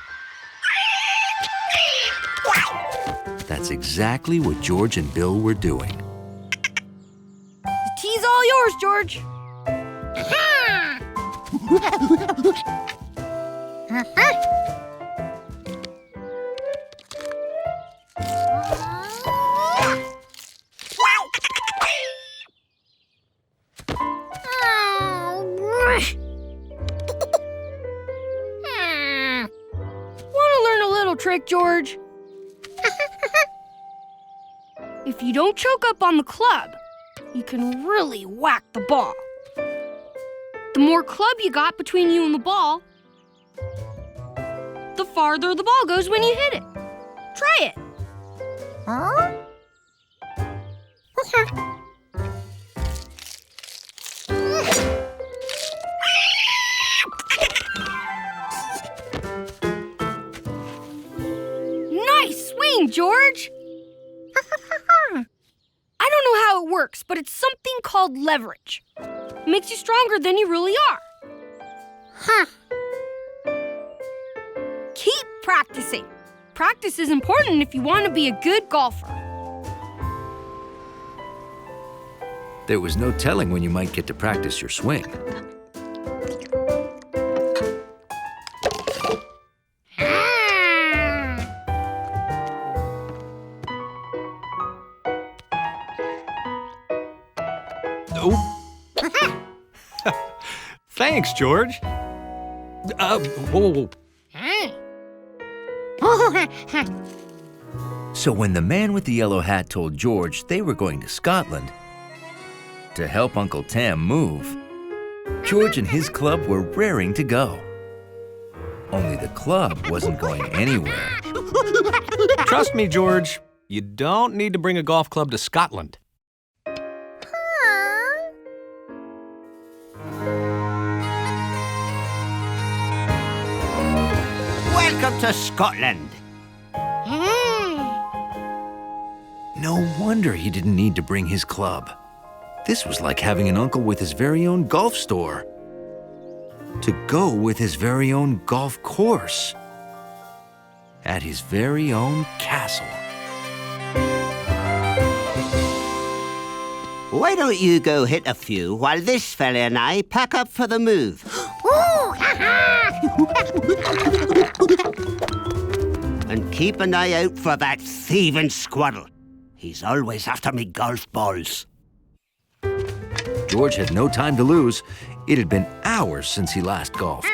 that's exactly what George and Bill were doing. The tea's all yours, George. Trick, George. If you don't choke up on the club, you can really whack the ball. The more club you got between you and the ball, the farther the ball goes when you hit it. Try it. Huh? George? I don't know how it works, but it's something called leverage. It makes you stronger than you really are. Huh. Keep practicing. Practice is important if you want to be a good golfer. There was no telling when you might get to practice your swing. Thanks, George. Whoa. So when the man with the yellow hat told George they were going to Scotland to help Uncle Tam move, George and his club were raring to go. Only the club wasn't going anywhere. Trust me, George, you don't need to bring a golf club to Scotland. Welcome to Scotland. No wonder he didn't need to bring his club. This was like having an uncle with his very own golf store. To go with his very own golf course. At his very own castle. Why don't you go hit a few while this fella and I pack up for the move? Ooh, ha ha! And keep an eye out for that thieving squirrel. He's always after me golf balls. George had no time to lose. It had been hours since he last golfed.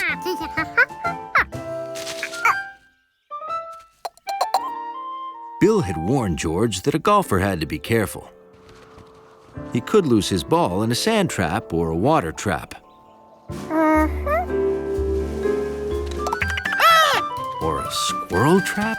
Bill had warned George that a golfer had to be careful. He could lose his ball in a sand trap or a water trap. Or a squirrel trap?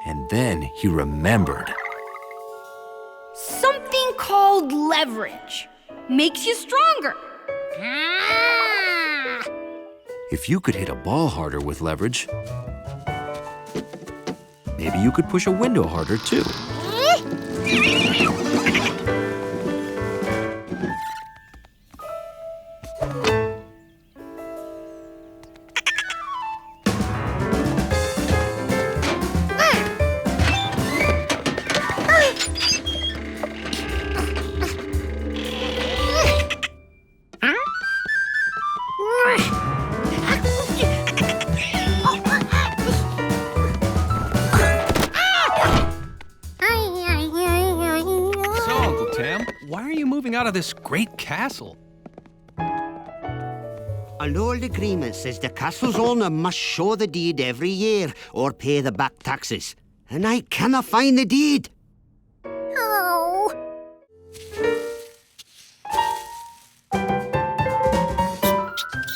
And then he remembered. Something called leverage. Makes you stronger. If you could hit a ball harder with leverage, maybe you could push a window harder too. Out of this great castle. An old agreement says the castle's owner must show the deed every year or pay the back taxes. And I cannot find the deed. Oh.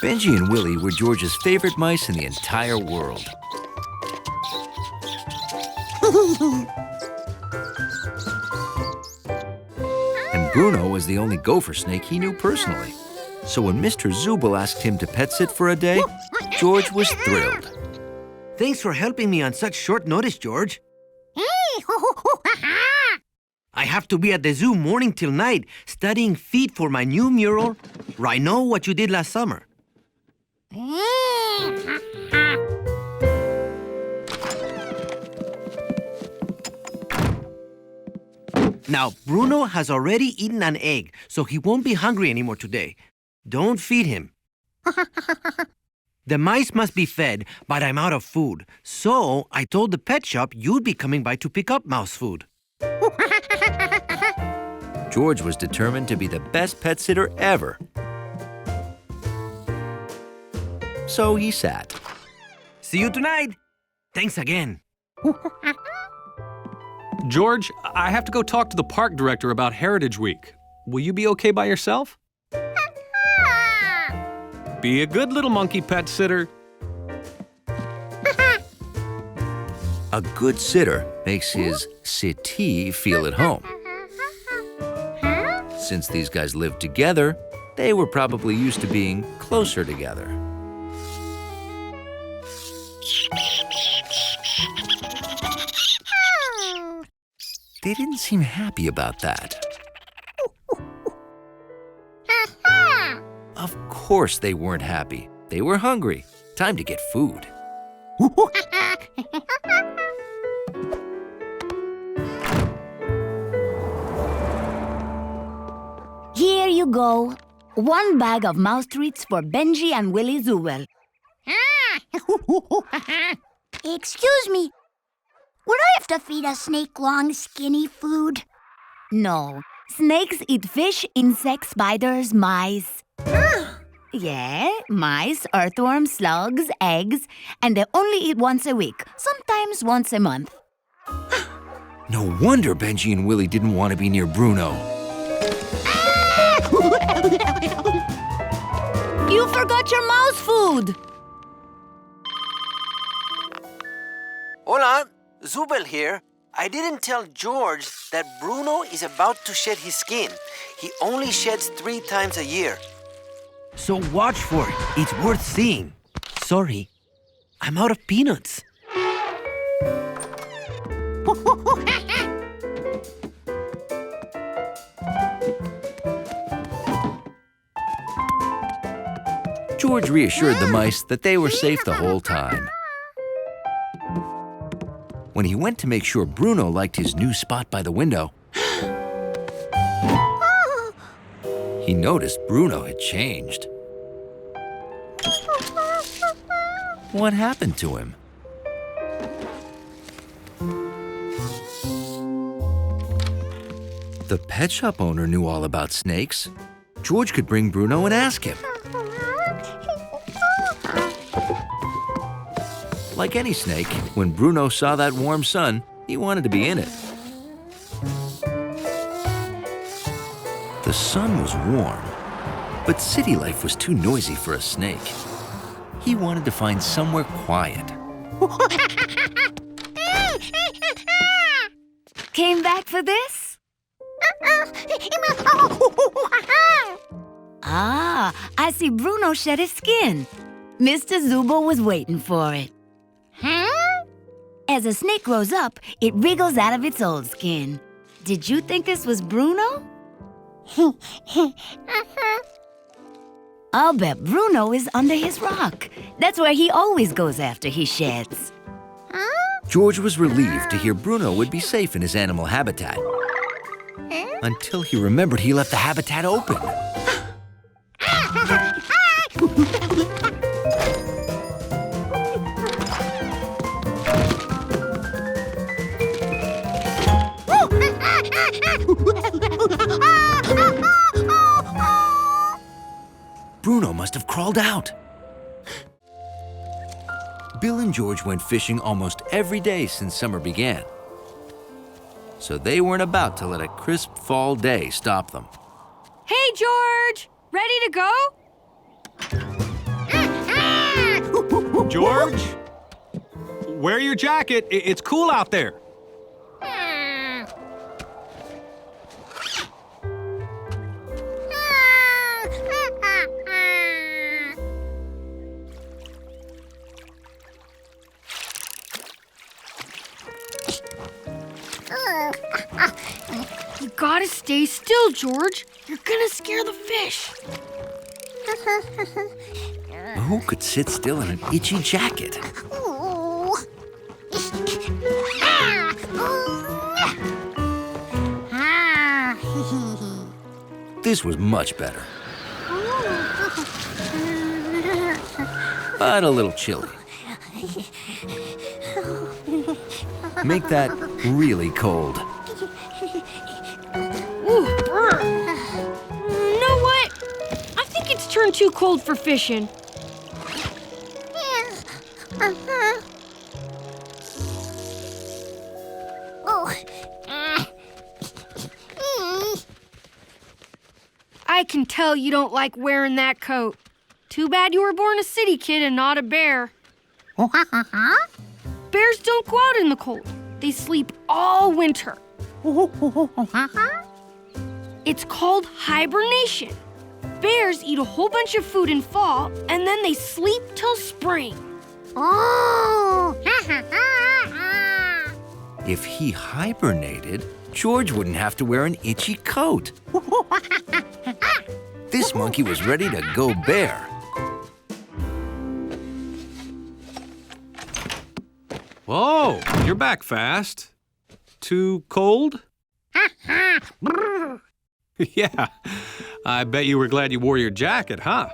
Benji and Willie were George's favorite mice in the entire world. Bruno was the only gopher snake he knew personally. So when Mr. Zubel asked him to pet sit for a day, George was thrilled. Thanks for helping me on such short notice, George. I have to be at the zoo morning till night, studying feet for my new mural, I Know What You Did Last Summer. Now, Bruno has already eaten an egg, so he won't be hungry anymore today. Don't feed him. The mice must be fed, but I'm out of food. So I told the pet shop you'd be coming by to pick up mouse food. George was determined to be the best pet sitter ever. So he sat. See you tonight. Thanks again. George, I have to go talk to the park director about Heritage Week. Will you be okay by yourself? Be a good little monkey pet sitter. A good sitter makes his sittee feel at home. Since these guys lived together, they were probably used to being closer together. They didn't seem happy about that. Of course they weren't happy. They were hungry. Time to get food. Here you go. 1 bag of mouse treats for Benji and Willie Zubel. Excuse me. Would I have to feed a snake long, skinny food? No. Snakes eat fish, insects, spiders, mice. Yeah, mice, earthworms, slugs, eggs, and they only eat once a week, sometimes once a month. No wonder Benji and Willie didn't want to be near Bruno. You forgot your mouse food! Hola, Zubel here. I didn't tell George that Bruno is about to shed his skin. He only sheds 3 times a year. So watch for it. It's worth seeing. Sorry, I'm out of peanuts. George reassured the mice that they were safe the whole time. When he went to make sure Bruno liked his new spot by the window, he noticed Bruno had changed. What happened to him? The pet shop owner knew all about snakes. George could bring Bruno and ask him. Like any snake, when Bruno saw that warm sun, he wanted to be in it. The sun was warm, but city life was too noisy for a snake. He wanted to find somewhere quiet. Came back for this? Ah, I see Bruno shed his skin. Mr. Zubel was waiting for it. As a snake grows up, it wriggles out of its old skin. Did you think this was Bruno? I'll bet Bruno is under his rock. That's where he always goes after he sheds. George was relieved to hear Bruno would be safe in his animal habitat. Until he remembered he left the habitat open. Bruno must have crawled out. Bill and George went fishing almost every day since summer began. So they weren't about to let a crisp fall day stop them. Hey, George! Ready to go? George? Wear your jacket. It's cool out there. You gotta stay still, George. You're gonna scare the fish. Who could sit still in an itchy jacket? This was much better. But a little chilly. Make that really cold. Ooh. You know what? I think it's turned too cold for fishing. I can tell you don't like wearing that coat. Too bad you were born a city kid and not a bear. Bears don't go out in the cold. They sleep all winter. It's called hibernation. Bears eat a whole bunch of food in fall, and then they sleep till spring. If he hibernated, George wouldn't have to wear an itchy coat. This monkey was ready to go bear. Whoa, you're back fast. Too cold? Yeah, I bet you were glad you wore your jacket, huh?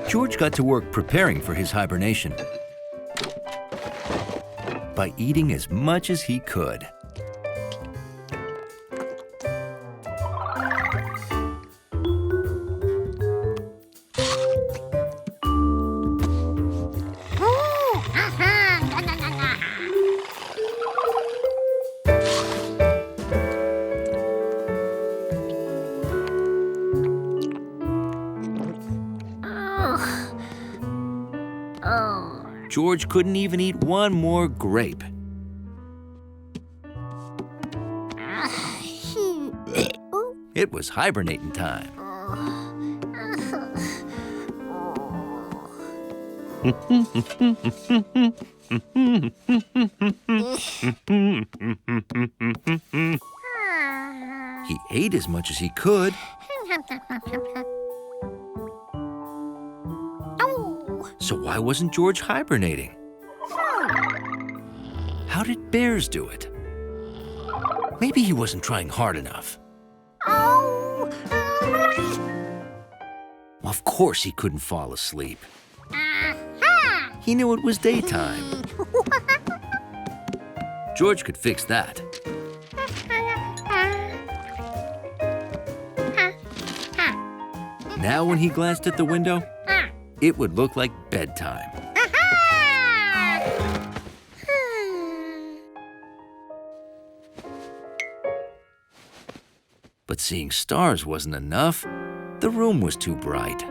George got to work preparing for his hibernation by eating as much as he could. George couldn't even eat one more grape. It was hibernating time. could. So why wasn't George hibernating? How did bears do it? Maybe he wasn't trying hard enough. Of course he couldn't fall asleep. He knew it was daytime. George could fix that. Now when he glanced at the window, it would look like bedtime. But seeing stars wasn't enough. The room was too bright.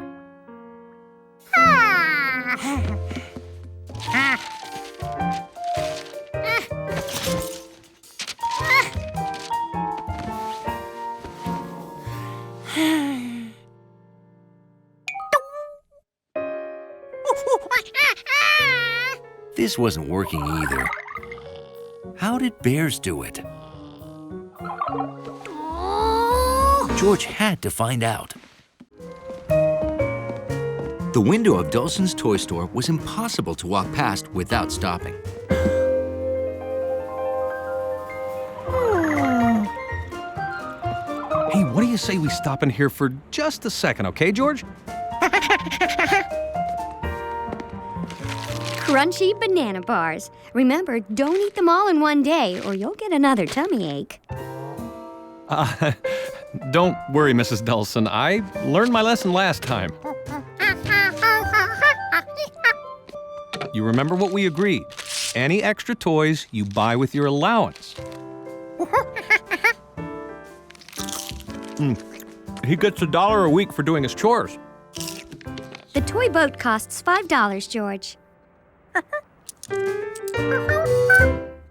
This wasn't working either. How did bears do it? George had to find out. The window of Dulcin's toy store was impossible to walk past without stopping. Hey, what do you say we stop in here for just a second, okay, George? Crunchy banana bars. Remember, don't eat them all in one day or you'll get another tummy ache. Don't worry, Mrs. Dulcin. I learned my lesson last time. You remember what we agreed. Any extra toys you buy with your allowance. He gets $1 a week for doing his chores. The toy boat costs $5, George.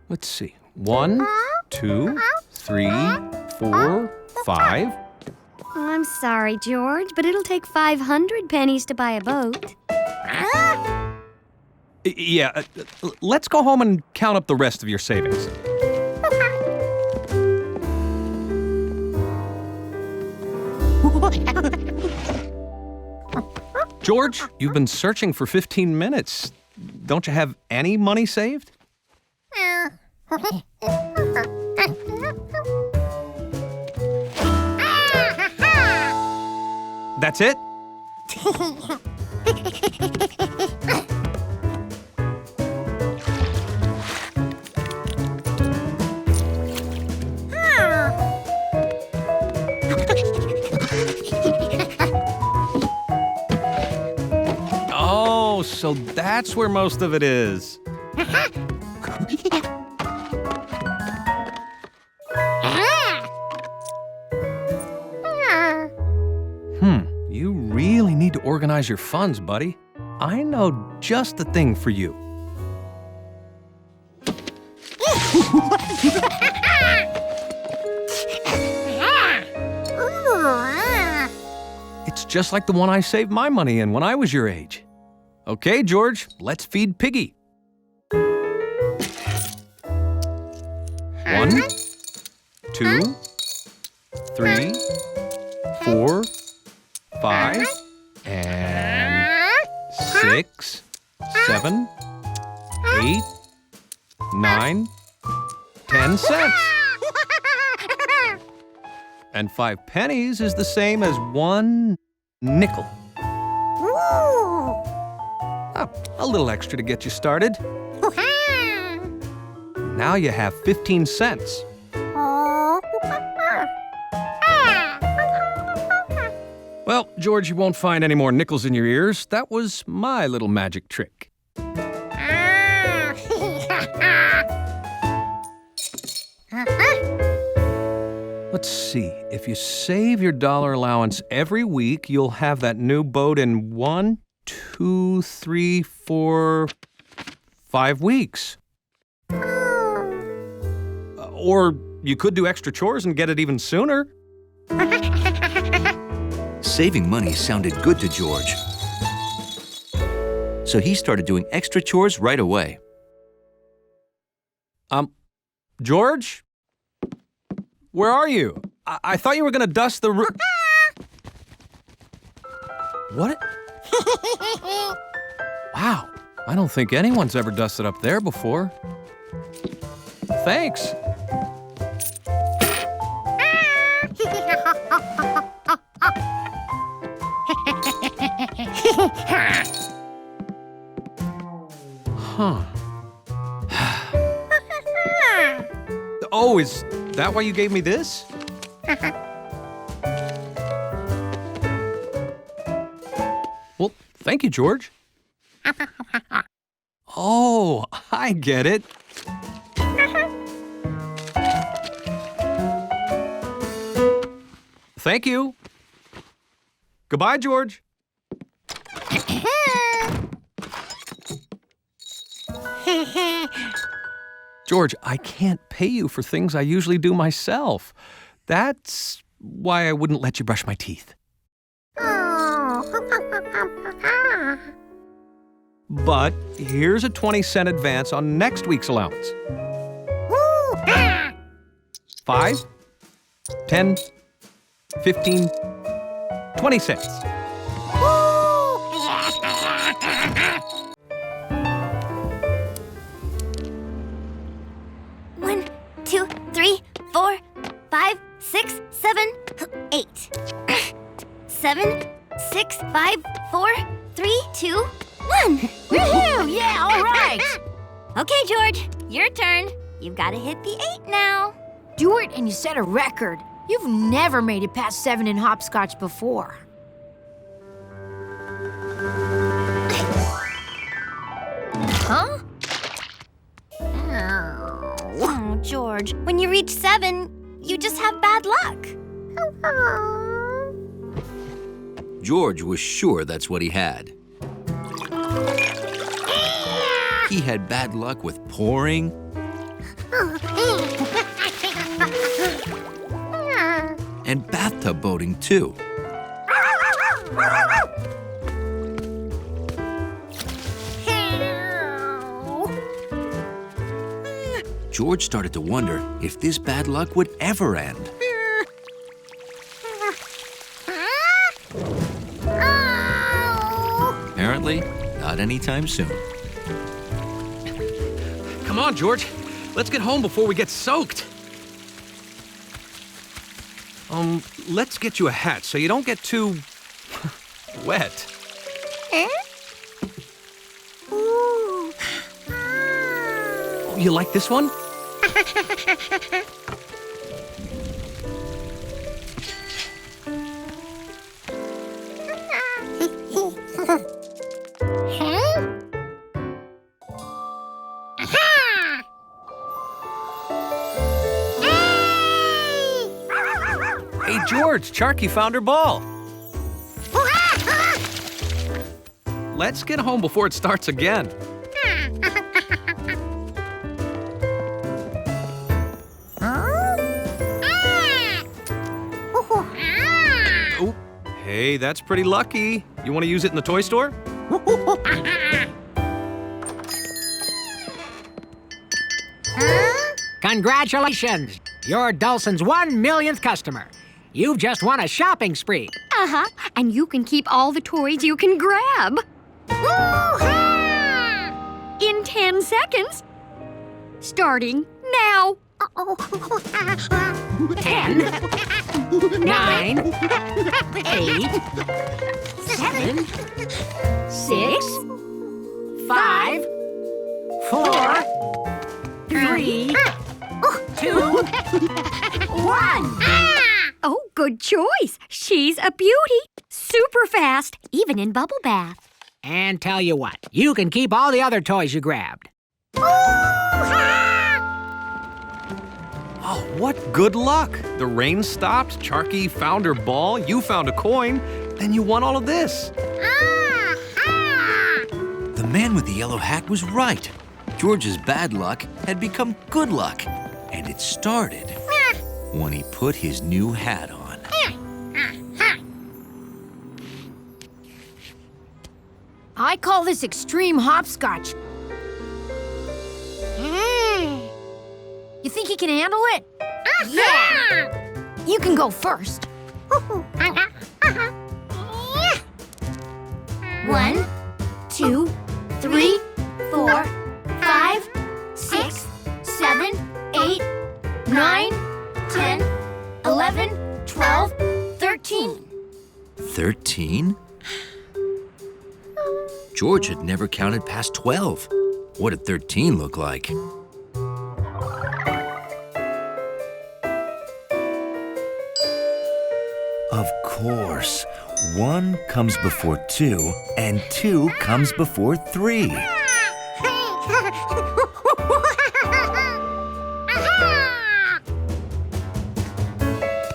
Let's see. 1, 2, 3, 4, 5. I'm sorry, George, but it'll take 500 pennies to buy a boat. Yeah, let's go home and count up the rest of your savings. George, you've been searching for 15 minutes. Don't you have any money saved? That's it? Oh, so that's where most of it is. You really need to organize your funds, buddy. I know just the thing for you. It's just like the one I saved my money in when I was your age. Okay, George, let's feed Piggy. 1, 2, 3, 4, 5, and 6, 7, 8, 9, 10 cents. And 5 pennies is the same as 1 nickel. A little extra to get you started. Now you have 15 cents. Well, George, you won't find any more nickels in your ears. That was my little magic trick. Let's see. If you save your dollar allowance every week, you'll have that new boat in 1, 2, 3, 4, 5 weeks. Or you could do extra chores and get it even sooner. Saving money sounded good to George. So he started doing extra chores right away. George? where are you? I thought you were gonna dust the roof. What? Wow, I don't think anyone's ever dusted up there before. Thanks. Huh. Oh, is that why you gave me this? Well, thank you, George. Oh, I get it. Thank you. Goodbye, George. George, I can't pay you for things I usually do myself. That's why I wouldn't let you brush my teeth. But here's a 20-cent advance on next week's allowance. 5, 10, 15, 20 cents. One, 2, 3, 4, 5, 6, 7, 8. 7, 6, 5, 4, 3, 2, 1. Woohoo! Yeah, all right. Okay, George, your turn. You've got to hit the 8 now. Do it and you set a record. You've never made it past 7 in hopscotch before. Huh? Oh, George, when you reach 7, you just have bad luck. George was sure that's what he had. He had bad luck with pouring and bathtub boating, too. George started to wonder if this bad luck would ever end. Apparently, not anytime soon. Come on, George. Let's get home before we get soaked. Let's get you a hat so you don't get too wet. Oh, you like this one? Hey, George, Charky found her ball. Let's get home before it starts again. Oh, hey, that's pretty lucky. You want to use it in the toy store? Congratulations! You're Dulcin's 1 millionth customer. You've just won a shopping spree. Uh-huh, and you can keep all the toys you can grab. In 10 seconds. Starting now. 10, 9, 8, 7, 6, 5, 4, 3, 2, 1. Oh, good choice. She's a beauty. Super fast, even in bubble bath. And tell you what, you can keep all the other toys you grabbed. Oh, what good luck! The rain stopped, Charky found her ball, you found a coin, then you won all of this. The man with the yellow hat was right. George's bad luck had become good luck, and it started when he put his new hat on. I call this extreme hopscotch. You think he can handle it? You can go first. 1, 2, 3, 4, 5, 6, 7, 8, 9, 10, 11, 12, 13. 13? George had never counted past 12. What did 13 look like? Of course. 1 comes before 2, and 2 comes before 3.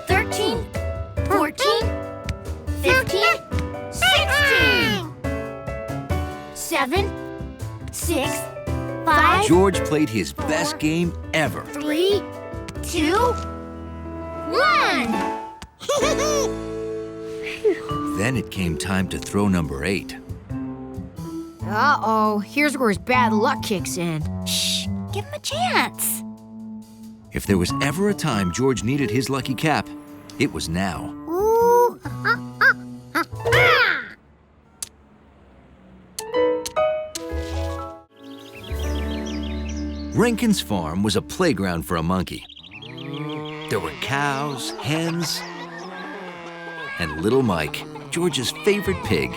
13, 14, 15, 16. 7, 6, 5, George played his best game ever. 3, 2, 1. Then it came time to throw number 8. Uh-oh, here's where his bad luck kicks in. Shh, give him a chance. If there was ever a time George needed his lucky cap, it was now. Rankin's farm was a playground for a monkey. There were cows, hens, and little Mike, George's favorite pig.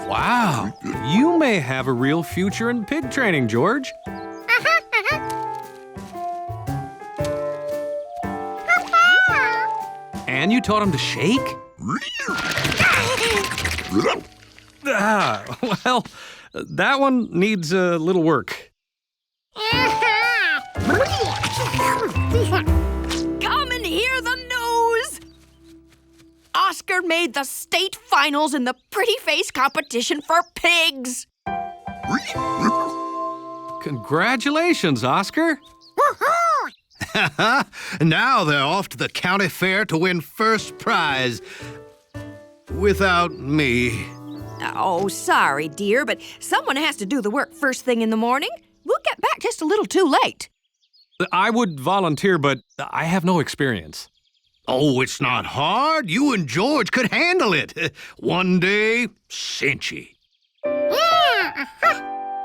Wow, you may have a real future in pig training, George. And you taught him to shake? Well, that one needs a little work. Come and hear the news! Oscar made the state finals in the pretty face competition for pigs. Congratulations, Oscar. Now they're off to the county fair to win first prize. Without me. Oh, sorry, dear, but someone has to do the work first thing in the morning. We'll get back just a little too late. I would volunteer, but I have no experience. Oh, it's not hard. You and George could handle it. One day, cinchy.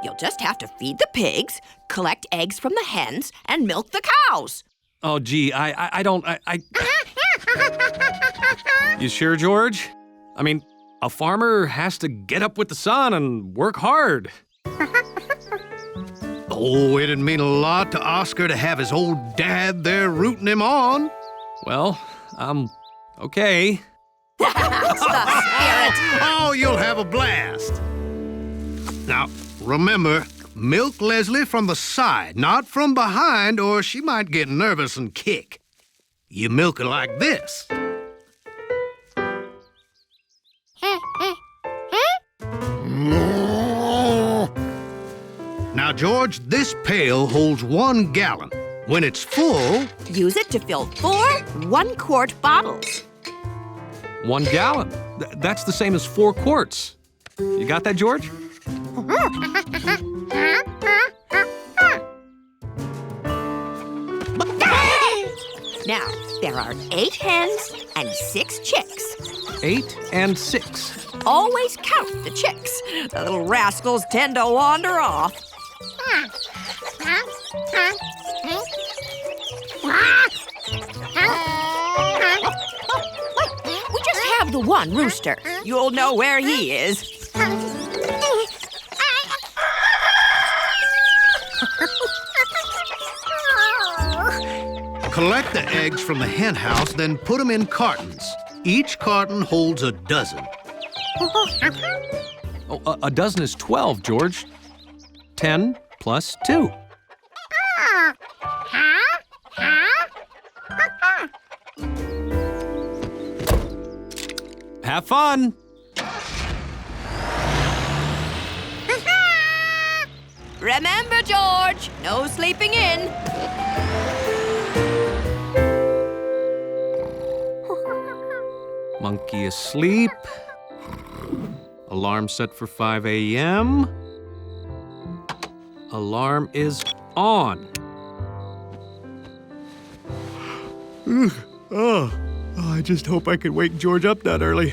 You'll just have to feed the pigs, collect eggs from the hens, and milk the cows. Oh, gee, I don't. You sure, George? I mean, a farmer has to get up with the sun and work hard. Oh, it'd mean a lot to Oscar to have his old dad there rooting him on. Well, okay. That's the spirit. Oh, you'll have a blast. Now, remember, milk Leslie from the side, not from behind, or she might get nervous and kick. You milk her like this. Now, George, this pail holds 1 gallon. When it's full, use it to fill 4 one-quart bottles. 1 gallon. That's the same as 4 quarts. You got that, George? Now, there are 8 hens and 6 chicks. 8 and 6. Always count the chicks. The little rascals tend to wander off. We just have the one rooster. You'll know where he is. collect the eggs from the hen house, then put them in cartons. Each carton holds a dozen. Oh, a dozen is 12, George. 10 plus 2. Have fun. Remember, George, no sleeping in. Monkey asleep. Alarm set for 5 a.m. Alarm is on. I just hope I can wake George up that early.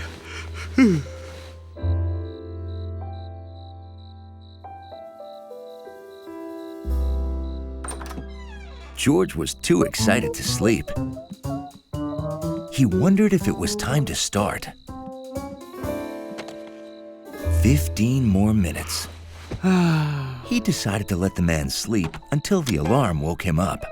George was too excited to sleep. He wondered if it was time to start. 15 more minutes. He decided to let the man sleep until the alarm woke him up.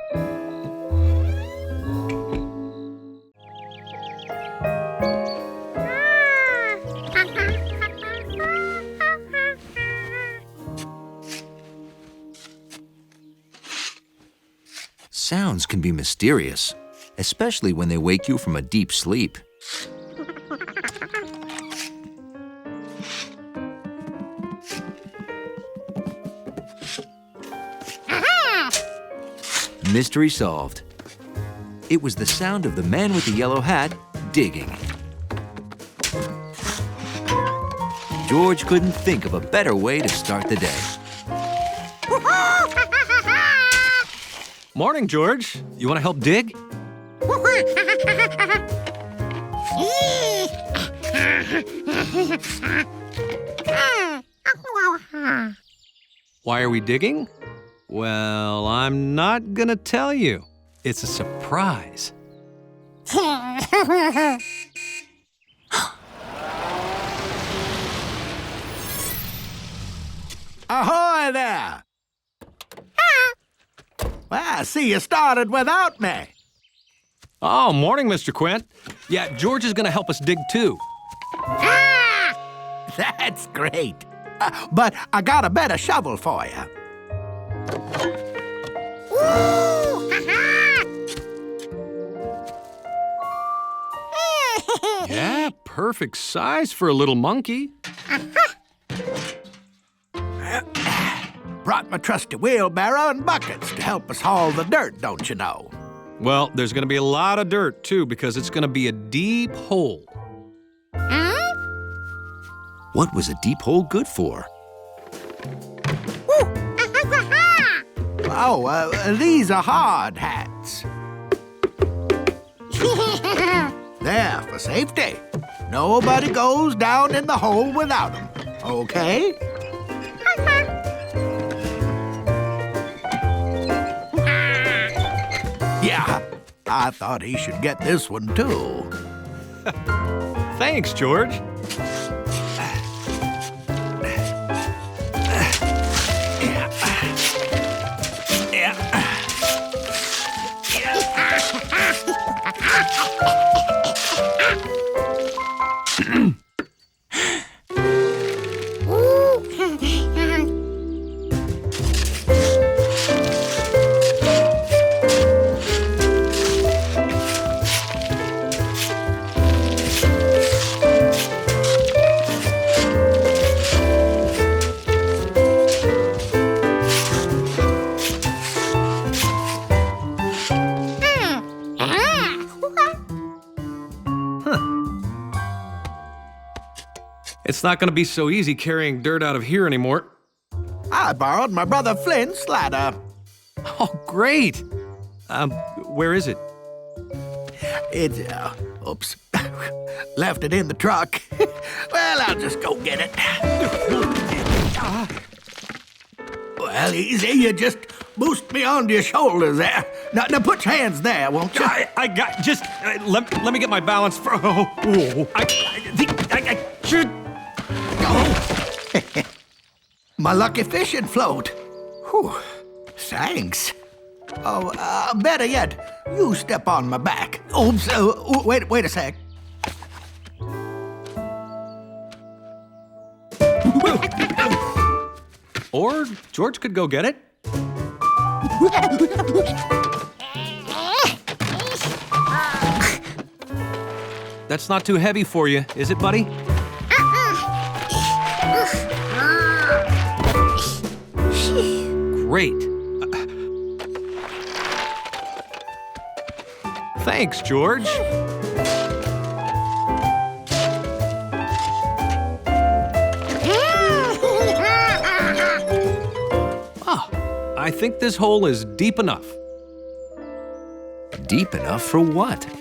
Sounds can be mysterious, especially when they wake you from a deep sleep. Mystery solved. It was the sound of the man with the yellow hat digging. George couldn't think of a better way to start the day. Morning, George. You want to help dig? Why are we digging? Well, I'm not gonna tell you. It's a surprise. Ahoy there! Well, I see you started without me. Oh, morning, Mr. Quint. Yeah, George is gonna help us dig too. That's great. But I got a better shovel for you. Yeah, perfect size for a little monkey. Brought my trusty wheelbarrow and buckets to help us haul the dirt, don't you know? Well, there's gonna be a lot of dirt too because it's gonna be a deep hole. What was a deep hole good for? Oh, these are hard hats. There, for safety. Nobody goes down in the hole without them, okay? Yeah, I thought he should get this one too. Thanks, George. It's not gonna be so easy carrying dirt out of here anymore. I borrowed my brother Flint's ladder. Oh, great. Where is it? It's, oops. Left it in the truck. Well, I'll just go get it. Well, easy. You just boost me onto your shoulders there. Now put your hands there, won't you? I got, just, let me get my balance for, I should. My lucky fishing float. Whew. Thanks. Oh, better yet, you step on my back. Oops, wait a sec. Or George could go get it. That's not too heavy for you, is it, buddy? great. Thanks, George. I think this hole is deep enough. Deep enough for what?